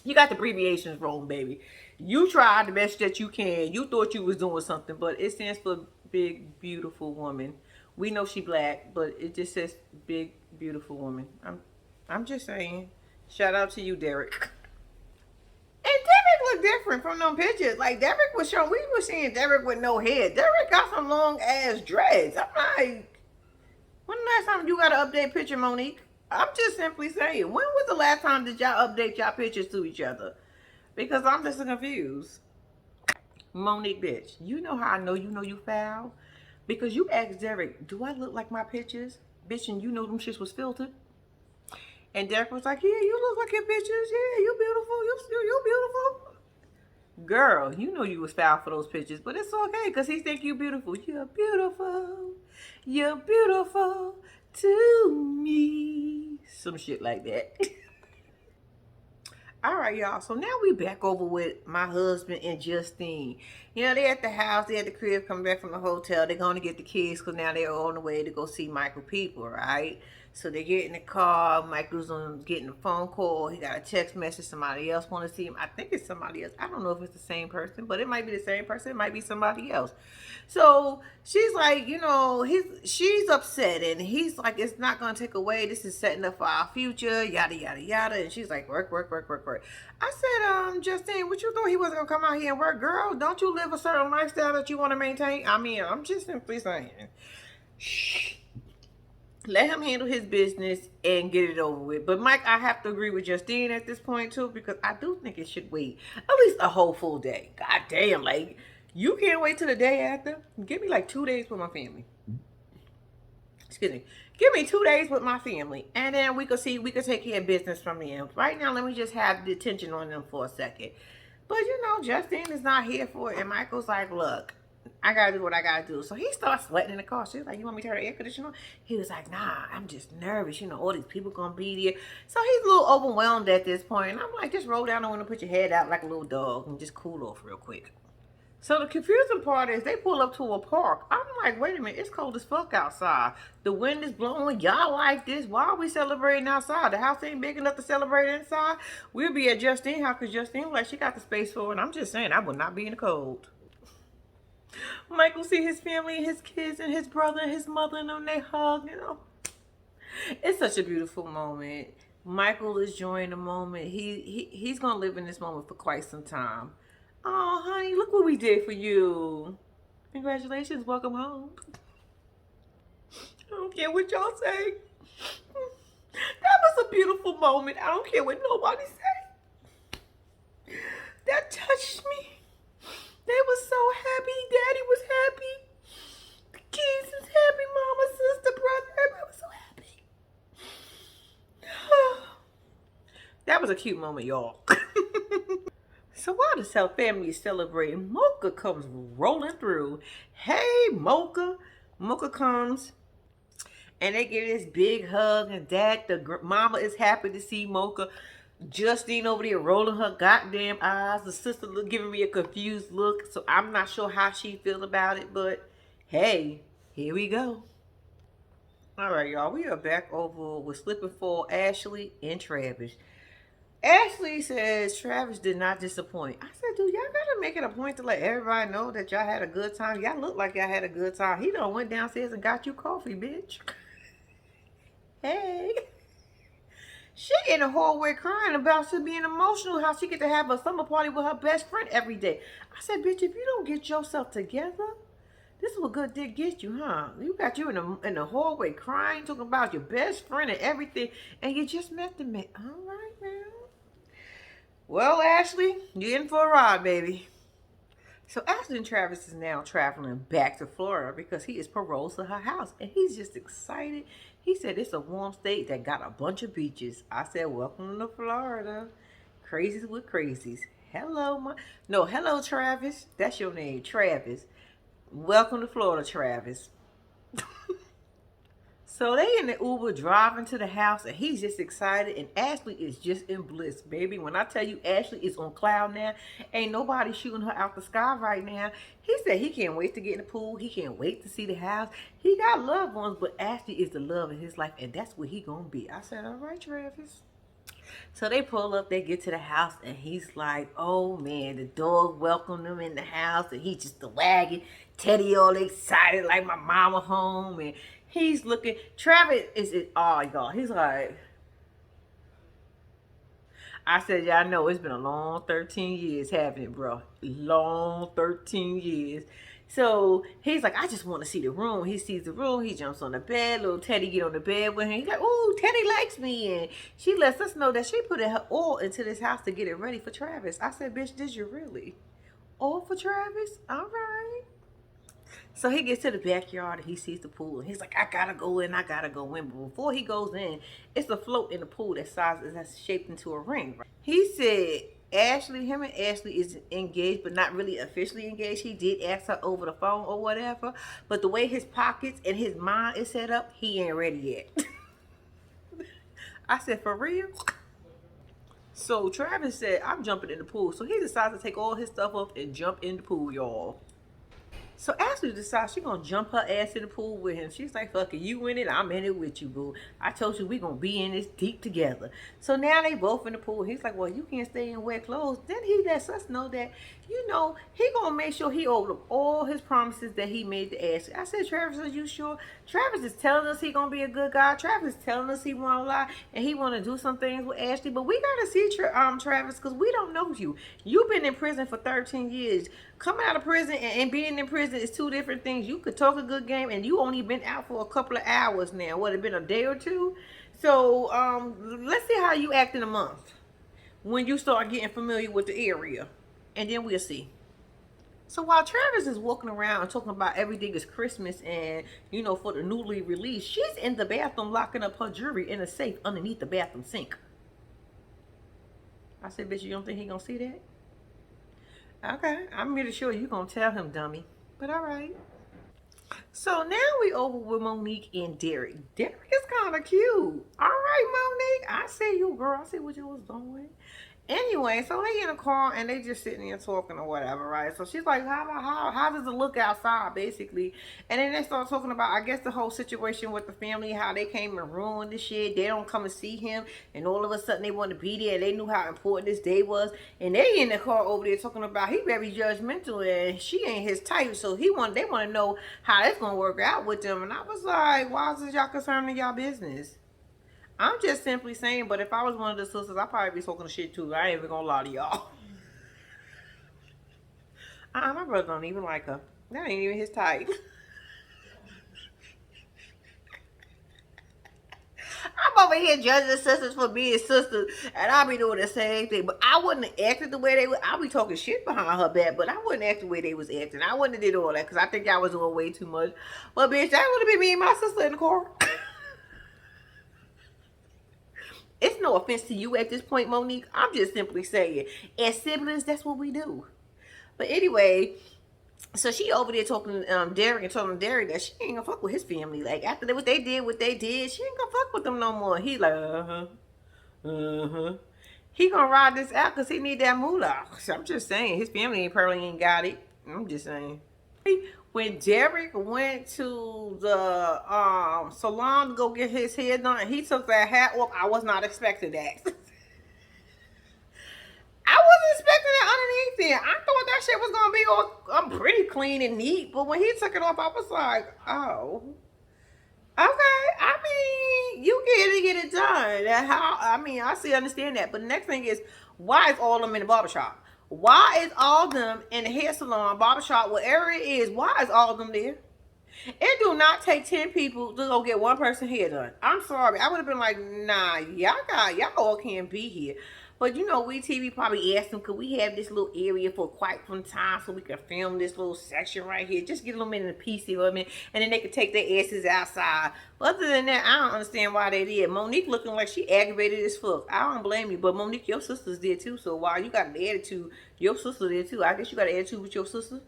You got the abbreviations wrong, baby. You tried the best that you can. You thought you was doing something, but it stands for big, beautiful woman. We know she black, but it just says big, beautiful woman. I'm just saying. Shout out to you, Derek. And Derek looked different from them pictures. Like, Derek was showing, we were seeing Derek with no head. Derek got some long ass dreads. I'm like, when the last time you got an update picture, Monique? I'm just simply saying, when was the last time did y'all update y'all pictures to each other? Because I'm just confused. Monique, bitch, you know how I know you foul? Because you asked Derek, do I look like my pictures? Bitch, and you know them shits was filtered. And Derek was like, yeah, you look like your pictures. Yeah, you beautiful. You beautiful. Girl, you know you was foul for those pictures, but it's okay because he think you beautiful. You're beautiful. You're beautiful to me. Some shit like that. All right, y'all. So now we back over with my husband and Justine. You know, they at the house. They at the crib coming back from the hotel. They're going to get the kids because now they're on the way to go see Michael People, right? So they get in the car. Michael's on getting a phone call. He got a text message. Somebody else want to see him. I think it's somebody else. I don't know if it's the same person, but it might be the same person. It might be somebody else. So she's like, she's upset, and he's like, it's not gonna take away. This is setting up for our future. Yada yada yada. And she's like, work, work, work, work, work. I said, Justine, what you thought he wasn't gonna come out here and work, girl? Don't you live a certain lifestyle that you want to maintain? I mean, I'm just simply saying. Shh. Let him handle his business and get it over with. But Mike, I have to agree with Justine at this point too, because I do think it should wait at least a whole full day. God damn, like you can't wait till the day after. Give me like 2 days with my family. Excuse me. Give me 2 days with my family, and then we could take care of business from them. Right now, let me just have the attention on them for a second. But Justine is not here for it, and Michael's like, look, I gotta do what I gotta do. So he starts sweating in the car. She's like, you want me to turn the air conditioner on? He was like, nah, I'm just nervous. All these people gonna be there. So he's a little overwhelmed at this point. And I'm like, just roll down the window, put your head out like a little dog, and just cool off real quick. So the confusing part is they pull up to a park. I'm like, wait a minute, it's cold as fuck outside. The wind is blowing. Y'all like this? Why are we celebrating outside? The house ain't big enough to celebrate inside. We'll be at Justine's house because Justine, like, she got the space for it. And I'm just saying, I would not be in the cold. Michael see his family and his kids and his brother and his mother, and then they hug, It's such a beautiful moment. Michael is enjoying the moment. He's gonna live in this moment for quite some time. Oh, honey, look what we did for you. Congratulations, welcome home. I don't care what y'all say. That was a beautiful moment. I don't care what nobody say. That touched me. They were so happy. Daddy was happy. The kids was happy. Mama, sister, brother, everybody was so happy. That was a cute moment, y'all. So while the South family is celebrating, Mocha comes rolling through. Hey, Mocha. Mocha comes, and they give this big hug, and mama is happy to see Mocha. Justine over there rolling her goddamn eyes. The sister giving me a confused look. So I'm not sure how she feels about it. But hey, here we go. All right, y'all. We are back over with Slip and Fall, Ashley and Travis. Ashley says Travis did not disappoint. I said, dude, y'all gotta make it a point to let everybody know that y'all had a good time. Y'all look like y'all had a good time. He done went downstairs and got you coffee, bitch. Hey. She in the hallway crying about she being emotional, how she get to have a summer party with her best friend every day. I said, bitch, if you don't get yourself together, this is what good dick gets you, huh? You got you in the hallway crying, talking about your best friend and everything, and you just met the man. All right, man. Well, Ashley, you're in for a ride, baby. So Ashley and Travis is now traveling back to Florida because he is paroled to her house, and he's just excited. He said it's a warm state that got a bunch of beaches. I said, welcome to Florida. Crazies with crazies. Hello, Travis. That's your name, Travis. Welcome to Florida, Travis. So they in the Uber driving to the house, and he's just excited, and Ashley is just in bliss, baby. When I tell you Ashley is on cloud now, ain't nobody shooting her out the sky right now. He said he can't wait to get in the pool. He can't wait to see the house. He got loved ones, but Ashley is the love of his life, and that's where he gonna be. I said, all right, Travis. So they pull up, they get to the house, and he's like, oh man, the dog welcomed him in the house, and he just the wagging. Teddy all excited like my mama home, and he's looking. Travis is in awe, y'all. He's like, I said, y'all know it's been a long 13 years, haven't it, bro? Long 13 years. So he's like, I just want to see the room. He sees the room. He jumps on the bed. Little Teddy get on the bed with him. He's like, oh, Teddy likes me. And she lets us know that she put her all into this house to get it ready for Travis. I said, bitch, did you really? All for Travis? All right. So he gets to the backyard and he sees the pool. And he's like, I gotta go in. But before he goes in, it's a float in the pool that's shaped into a ring. He said, him and Ashley is engaged, but not really officially engaged. He did ask her over the phone or whatever. But the way his pockets and his mind is set up, he ain't ready yet. I said, for real? So Travis said, I'm jumping in the pool. So he decides to take all his stuff off and jump in the pool, y'all. So Ashley decides she gonna jump her ass in the pool with him. She's like, fuck it, you in it, I'm in it with you, boo. I told you we gonna be in this deep together. So now they both in the pool. He's like, well, you can't stay in wet clothes. Then he lets us know that, he gonna make sure he owed him all his promises that he made to Ashley. I said, Travis, are you sure? Travis is telling us he gonna be a good guy. Travis is telling us he wanna lie and he wanna do some things with Ashley. But we gotta see Travis, because we don't know you. You've been in prison for 13 years. Coming out of prison and being in prison is two different things. You could talk a good game, and you only been out for a couple of hours now. What, it been a day or two? So let's see how you act in a month when you start getting familiar with the area, and then we'll see. So while Travis is walking around and talking about everything is Christmas and, for the newly released, she's in the bathroom locking up her jewelry in a safe underneath the bathroom sink. I said, bitch, you don't think he gonna see that? Okay, I'm really sure you gonna tell him, dummy. But all right. So now we over with Monique and Derek. Derek is kind of cute. All right, Monique. I see you, girl. I see what you was doing. Anyway, so they in a car and they just sitting there talking or whatever, right? So she's like, how does it look outside, basically? And then they start talking about, I guess, the whole situation with the family, how they came and ruined the shit. They don't come and see him, and all of a sudden they want to be there. They knew how important this day was, and they in the car over there talking about he very judgmental and she ain't his type, so they want to know how it's gonna work out with them. And I was like, why is this y'all concerned in y'all business? I'm just simply saying, but if I was one of the sisters, I'd probably be talking shit too. I ain't even gonna lie to y'all. My brother don't even like her. That ain't even his type. I'm over here judging sisters for being sisters, and I be doing the same thing. But I wouldn't have acted the way they would. I'll be talking shit behind her back, but I wouldn't act the way they was acting. I wouldn't have did all that, because I think y'all was doing way too much. But bitch, that would have been me and my sister in the car. It's no offense to you at this point, Monique. I'm just simply saying, as siblings, that's what we do. But anyway, so she over there talking to Derek and telling Derek that she ain't gonna fuck with his family. Like, after what they did, she ain't gonna fuck with them no more. He like, he gonna ride this out because he need that moolah. So I'm just saying, his family probably ain't got it. I'm just saying. When Derek went to the salon to go get his hair done, he took that hat off. I was not expecting that. I wasn't expecting that underneath there. I thought that shit was gonna be all pretty clean and neat, but when he took it off, I was like, oh, okay. I mean, you get it done. I understand that. But the next thing is, why is all of them in the barbershop? Why is all of them in the hair salon, barbershop, whatever it is, why is all of them there? It do not take 10 people to go get one person hair done. I'm sorry. I would have been like, nah, y'all all can't be here. But we TV probably asked them, could we have this little area for quite some time so we can film this little section right here? Just get them in a piece, you know what I mean? And then they could take their asses outside. But other than that, I don't understand why they did. Monique looking like she aggravated as fuck. I don't blame you. But Monique, your sister's there too. So while you got an attitude, your sister there too. I guess you got an attitude with your sister.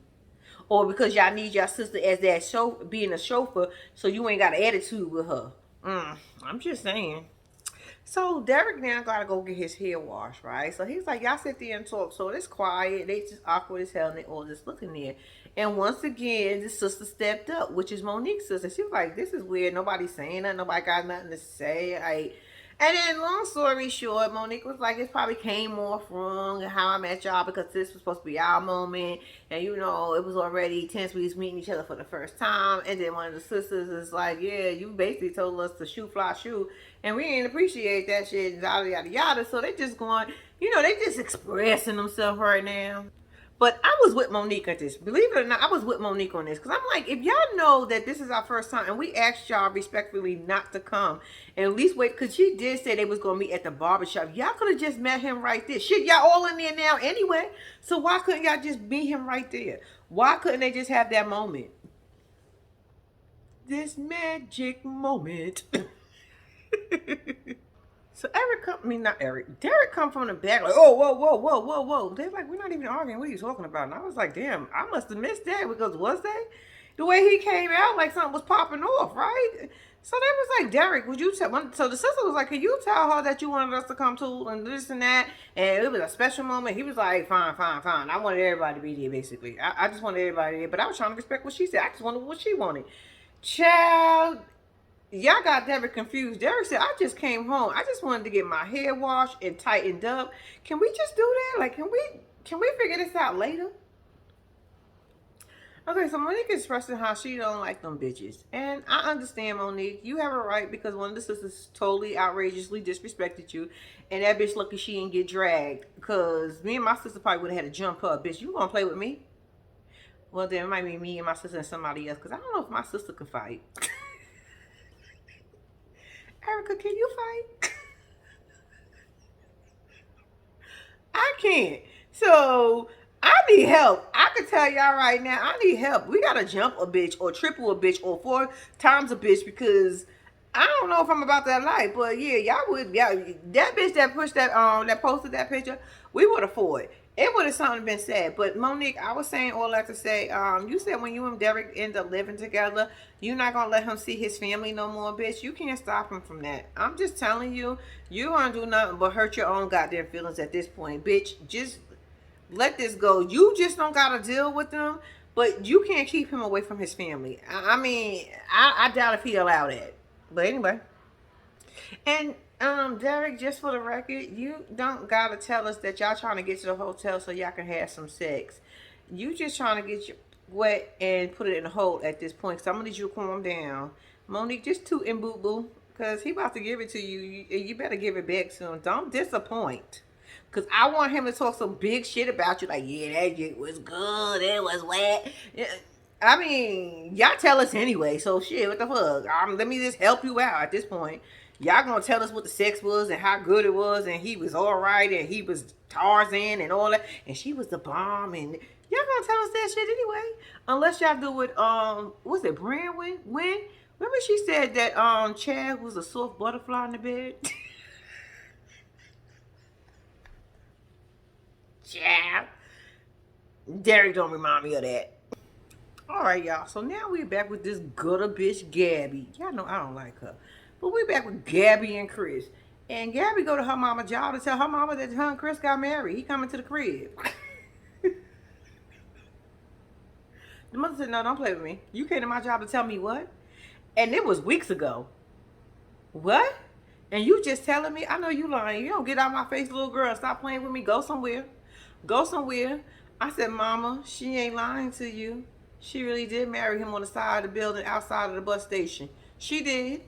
Or because y'all need your sister as that being a chauffeur, so you ain't got an attitude with her. I'm just saying. So Derek now gotta go get his hair washed, right? So he's like, y'all sit there and talk. So it's quiet. They just awkward as hell, and they all just looking there. And once again, the sister stepped up, which is Monique's sister. She was like, this is weird. Nobody's saying nothing. Nobody got nothing to say. And then, long story short, Monique was like, it probably came off wrong and how I met y'all, because this was supposed to be our moment. And, it was already tense. We was meeting each other for the first time. And then one of the sisters is like, yeah, you basically told us to shoot, fly, shoot. And we didn't appreciate that shit, yada, yada, yada. So they just going, they just expressing themselves right now. But I was with Monique at this. Believe it or not, I was with Monique on this. Because I'm like, if y'all know that this is our first time, and we asked y'all respectfully not to come, and at least wait, because she did say they was going to meet at the barbershop. Y'all could have just met him right there. Shit, y'all all in there now anyway. So why couldn't y'all just meet him right there? Why couldn't they just have that moment? This magic moment. So Derek come from the back like, oh, whoa. They're like, we're not even arguing. What are you talking about? And I was like, damn, I must have missed that, because was they? The way he came out, like something was popping off, right? So they was like, Derek, would you tell? So the sister was like, can you tell her that you wanted us to come to and this and that? And it was a special moment. He was like, fine, fine, fine. I wanted everybody to be there, basically. I just wanted everybody there, but I was trying to respect what she said. I just wanted what she wanted. Child, y'all got Derek confused. Derek said, I just came home. I just wanted to get my hair washed and tightened up. Can we just do that? Like, can we figure this out later? Okay, so Monique is expressing how she don't like them bitches. And I understand, Monique. You have a right because one of the sisters totally outrageously disrespected you. And that bitch lucky she didn't get dragged. Because me and my sister probably would have had to jump her. Bitch, you gonna play with me? Well, then it might be me and my sister and somebody else. Because I don't know if my sister can fight. Erica, can you fight? I can't. So I need help. I can tell y'all right now, I need help. We gotta jump a bitch or triple a bitch or 4 times a bitch because I don't know if I'm about that life. But yeah, y'all would. Yeah, that bitch that pushed that posted that picture, we would have fought. It would have something been said. But Monique, I was saying all that to say, you said when you and Derek end up living together, you're not gonna let him see his family no more, bitch. You can't stop him from that. I'm just telling you, you gonna do nothing but hurt your own goddamn feelings at this point, bitch. Just let this go. You just don't gotta deal with them, but you can't keep him away from his family. I mean, I doubt if he allowed that. But anyway. And Derek, just for the record, you don't gotta tell us that y'all trying to get to the hotel so y'all can have some sex. You just trying to get you wet and put it in a hole at this point. So I'm gonna need you to calm down. Monique, just toot and boo boo. Cause he about to give it to you. You better give it back soon. Don't disappoint. Cause I want him to talk some big shit about you. Like, yeah, that shit was good. It was wet. Yeah. I mean, y'all tell us anyway. So shit, what the fuck? Let me just help you out at this point. Y'all gonna tell us what the sex was and how good it was, and he was all right, and he was Tarzan and all that, and she was the bomb, and y'all gonna tell us that shit anyway. Unless y'all do it, was it Brandon? When? Remember she said that Chad was a soft butterfly in the bed. Chad. Derek don't remind me of that. All right, y'all. So now we're back with this gutter bitch, Gabby. Y'all know I don't like her. But we're back with Gabby and Chris. And Gabby go to her mama job to tell her mama that her and Chris got married. He coming to the crib. The mother said, no, don't play with me. You came to my job to tell me what? And it was weeks ago. What? And you just telling me? I know you lying. You don't get out my face, little girl. Stop playing with me. Go somewhere. Go somewhere. I said, mama, she ain't lying to you. She really did marry him on the side of the building outside of the bus station. She did.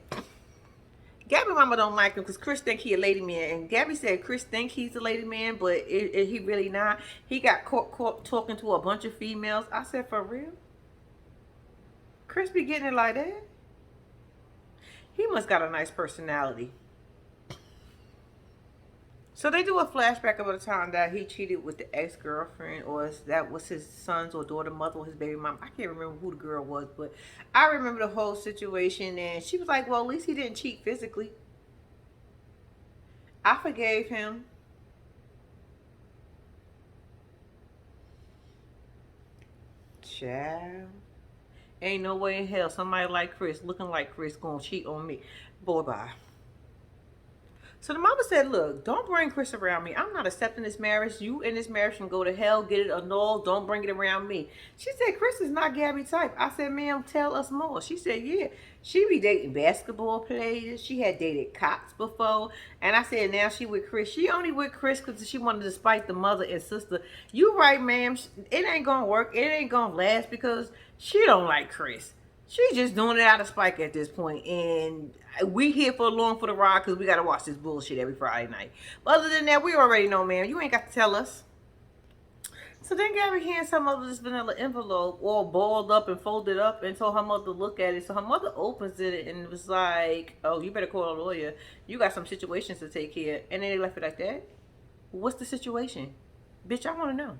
Gabby mama don't like him because Chris think he a lady man. And Gabby said Chris think he's a lady man, but he really not. He got caught talking to a bunch of females. I said, for real? Chris be getting it like that? He must got a nice personality. So they do a flashback of the time that he cheated with the ex-girlfriend, or that was his son's or daughter mother or his baby mom. I can't remember who the girl was, but I remember the whole situation. And she was like, well, at least he didn't cheat physically. I forgave him. Child. Ain't no way in hell somebody like Chris, looking like Chris, gonna cheat on me. Boy, bye. So the mama said, look, don't bring Chris around me. I'm not accepting this marriage. You and this marriage can go to hell, get it annulled. Don't bring it around me. She said, Chris is not Gabby type. I said, ma'am, tell us more. She said, yeah, she be dating basketball players. She had dated cops before. And I said, now she with Chris. She only with Chris because she wanted to spite the mother and sister. You right, ma'am. It ain't going to work. It ain't going to last because she don't like Chris. She's just doing it out of spite at this point. And we here for along for the ride because we got to watch this bullshit every Friday night. But other than that, we already know, man. You ain't got to tell us. So then Gabby hands her mother this vanilla envelope all balled up and folded up and told her mother to look at it. So her mother opens it and was like, oh, you better call a lawyer. You got some situations to take care of. And then they left it like that. What's the situation? Bitch, I want to know.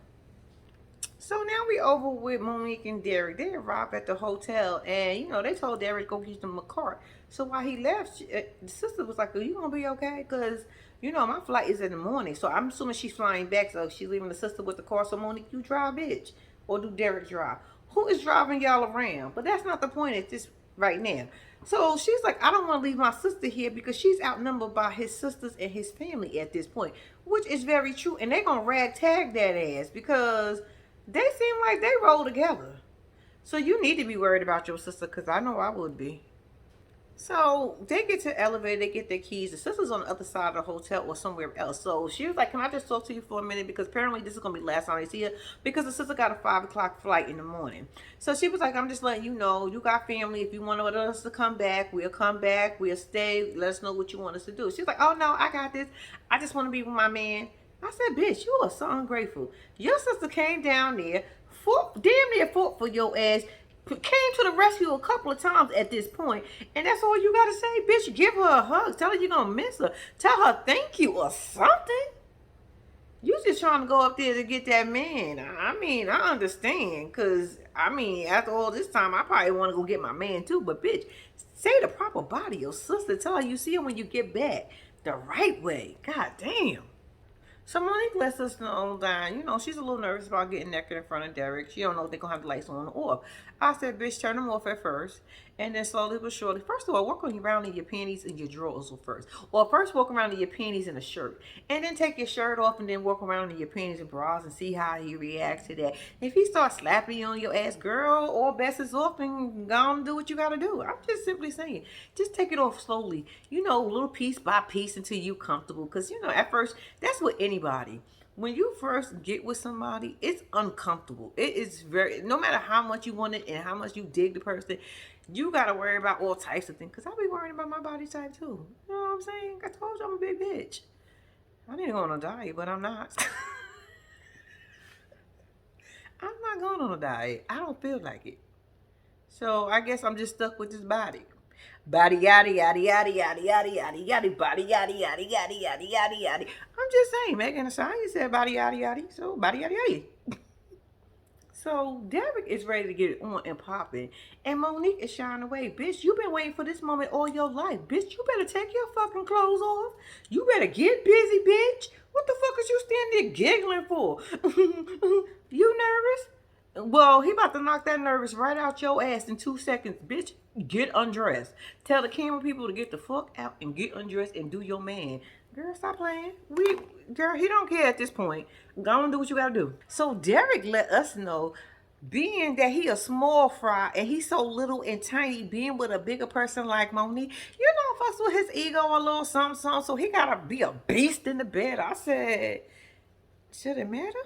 So now we over with Monique and Derek. They arrived at the hotel and, you know, they told Derek to go get them a car. So while he left, the sister was like, are you going to be okay? Because, you know, my flight is in the morning. So I'm assuming she's flying back. So she's leaving the sister with the car. So Monique, you drive, bitch. Or do Derek drive? Who is driving y'all around? But that's not the point at this right now. So she's like, I don't want to leave my sister here because she's outnumbered by his sisters and his family at this point, which is very true. And they're going to rag tag that ass because they seem like they roll together. So you need to be worried about your sister because I know I would be. So they get to the elevator, they get their keys. The sister's on the other side of the hotel or somewhere else. So she was like, can I just talk to you for a minute? Because apparently this is going to be the last time they see her because the sister got a 5 o'clock flight in the morning. So she was like, I'm just letting you know, you got family. If you want us to come back, we'll come back. We'll stay. Let us know what you want us to do. She's like, oh, no, I got this. I just want to be with my man. I said, bitch, you are so ungrateful. Your sister came down there, damn near fought for your ass, came to the rescue a couple of times at this point, and that's all you gotta say, bitch. Give her a hug. Tell her you're gonna miss her. Tell her thank you or something. You just trying to go up there to get that man. I mean, I understand, because, I mean, after all this time, I probably want to go get my man too, but bitch, say the proper body. Your sister, tell her you see him when you get back the right way. God damn. So Monique lets us know that, you know, she's a little nervous about getting naked in front of Derek. She don't know if they're going to have the lights on or off. I said, bitch, turn them off at first. And then slowly but surely, first of all, walk around in your panties and your drawers first. Or first walk around in your panties and a shirt. And then take your shirt off and then walk around in your panties and bras and see how he reacts to that. If he starts slapping you on your ass, girl, all bets is off and go on and do what you got to do. I'm just simply saying, just take it off slowly. You know, little piece by piece until you comfortable. Because, you know, at first, that's what anybody. When you first get with somebody, it's uncomfortable. It is very, no matter how much you want it and how much you dig the person, you got to worry about all types of things. Because I be worrying about my body type too. You know what I'm saying? I told you I'm a big bitch. I need to go on a diet, but I'm not. I'm not going on a diet. I don't feel like it. So I guess I'm just stuck with this body. Body yada yada yada yada yada yada yada body yada yada yada yada yada yada. I'm just saying, Megan Thee Stallion said body yada yada, so body yada yada. So Derek is ready to get it on and popping, and Monique is shying away. Bitch, you been waiting for this moment all your life. Bitch, you better take your fucking clothes off. You better get busy, bitch. What the fuck is you standing there giggling for? You nervous? Well, he about to knock that nervous right out your ass in 2 seconds. Bitch, get undressed. Tell the camera people to get the fuck out and get undressed and do your man. Girl, stop playing. Girl, he don't care at this point. Go and do what you gotta do. So Derek let us know, being that he a small fry and he's so little and tiny, being with a bigger person like Monique, you know, fucks with his ego a little something, something. So he gotta be a beast in the bed. I said, should it matter?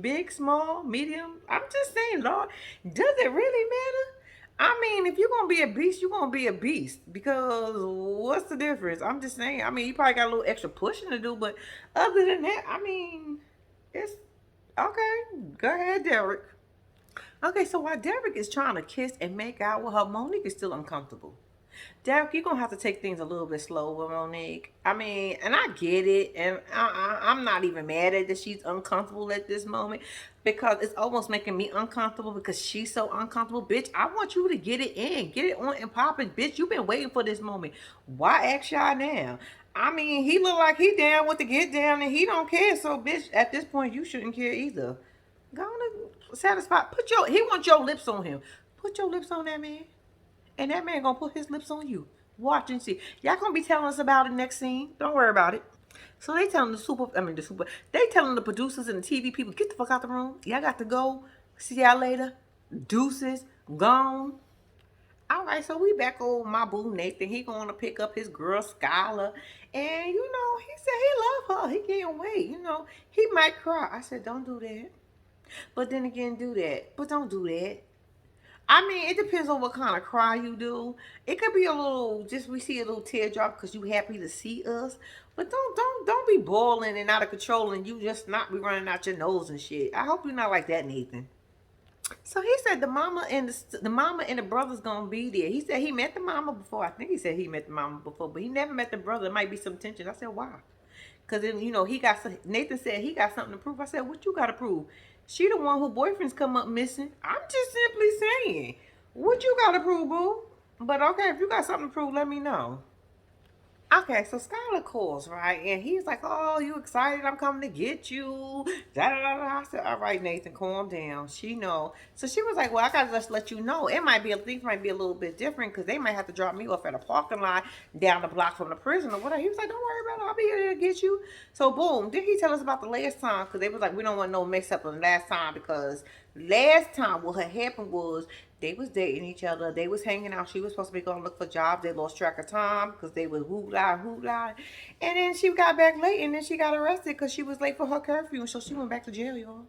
Big, small, medium. I'm just saying, Lord, does it really matter? I mean, if you're going to be a beast, you're going to be a beast. Because what's the difference? I'm just saying. I mean, you probably got a little extra pushing to do. But other than that, I mean, it's okay. Go ahead, Derek. Okay, so while Derek is trying to kiss and make out with her, Monique is still uncomfortable. Derek, you're going to have to take things a little bit slower, Monique. I mean, and I get it. And I'm not even mad at that she's uncomfortable at this moment. Because it's almost making me uncomfortable because she's so uncomfortable. Bitch, I want you to get it in. Get it on and popping. Bitch, you've been waiting for this moment. Why act shy now? I mean, he look like he down with the get down and he don't care. So, bitch, at this point, you shouldn't care either. Go on and satisfy. He wants your lips on him. Put your lips on that man. And that man gonna put his lips on you. Watch and see. Y'all gonna be telling us about it next scene. Don't worry about it. So they telling they telling the producers and the TV people, get the fuck out the room. Y'all got to go. See y'all later. Deuces. Gone. All right, so we back on my boo Nathan. He going to pick up his girl Skylar. And, you know, he said he love her. He can't wait. You know, he might cry. I said, don't do that. But then again, do that. But don't do that. I mean, it depends on what kind of cry you do. It could be a little, just we see a little teardrop because you happy to see us. But don't be bawling and out of control and you just not be running out your nose and shit. I hope you're not like that, Nathan. So he said the mama and the brother's gonna be there. He said he met the mama before. I think he said he met the mama before, but he never met the brother. There might be some tension. I said, why? Because then, you know, Nathan said he got something to prove. I said, what you got to prove? She the one who boyfriends come up missing. I'm just simply saying, what you got to prove, boo? But okay, if you got something to prove, let me know. Okay, so Skylar calls, right? And he's like, "Oh, you excited? I'm coming to get you." Da da da da. I said, "All right, Nathan, calm down." She know. So she was like, "Well, I gotta just let you know. It might be things might be a little bit different because they might have to drop me off at a parking lot down the block from the prison or whatever." He was like, "Don't worry about it. I'll be here to get you." So boom, did he tell us about the last time? Because they was like, "We don't want no mix up on the last time because last time what had happened was." They was dating each other. They was hanging out. She was supposed to be going to look for jobs. They lost track of time because they was hoot la. And then she got back late and then she got arrested because she was late for her curfew. And so she went back to jail, y'all.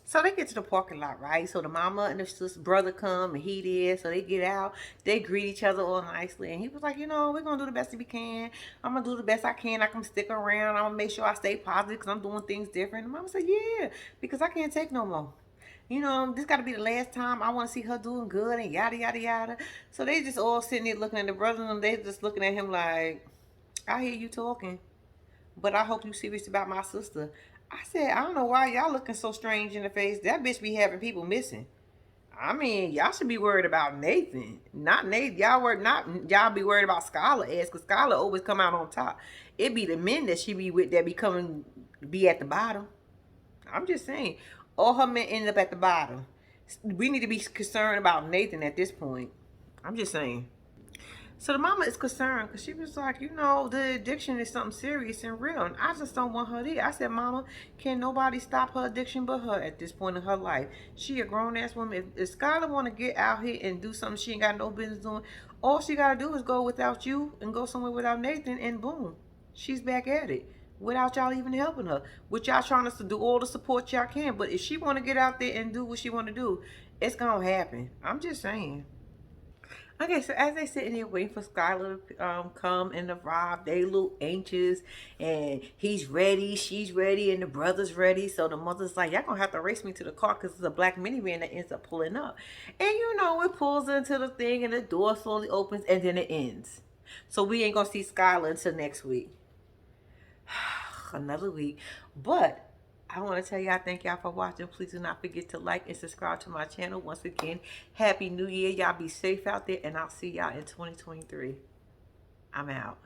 So they get to the parking lot, right? So the mama and the sister brother come and he did. So they get out. They greet each other all nicely. And he was like, we're going to do the best we can. I'm going to do the best I can. I can stick around. I'm going to make sure I stay positive because I'm doing things different. And mama said, yeah, because I can't take no more. This got to be the last time I want to see her doing good and yada, yada, yada. So they just all sitting there looking at the brother and they just looking at him like, I hear you talking, but I hope you serious about my sister. I said, I don't know why y'all looking so strange in the face. That bitch be having people missing. I mean, y'all should be worried about Nathan, not Nathan. Y'all be worried about Skylar ass, cause Skylar always come out on top. It be the men that she be with that be at the bottom. I'm just saying, all her men end up at the bottom. We need to be concerned about Nathan at this point. I'm just saying. So the mama is concerned because she was like, the addiction is something serious and real, and I just don't want her there. I said, Mama, can nobody stop her addiction but her at this point in her life? She a grown ass woman. If Skylar want to get out here and do something she ain't got no business doing, all she gotta do is go without you and go somewhere without Nathan, and boom, she's back at it without y'all even helping her. With y'all trying to do all the support y'all can, but if she want to get out there and do what she want to do, it's gonna happen. I'm just saying. Okay, so as they sitting there waiting for Skylar to come and arrive, they a little anxious, and he's ready, she's ready, and the brother's ready. So the mother's like, "Y'all gonna have to race me to the car because it's a black minivan that ends up pulling up." And it pulls into the thing, and the door slowly opens, and then it ends. So we ain't gonna see Skylar until next week. Another week, but I want to tell y'all, thank y'all for watching. Please do not forget to like and subscribe to my channel. Once again, Happy New Year. Y'all be safe out there, and I'll see y'all in 2023. I'm out.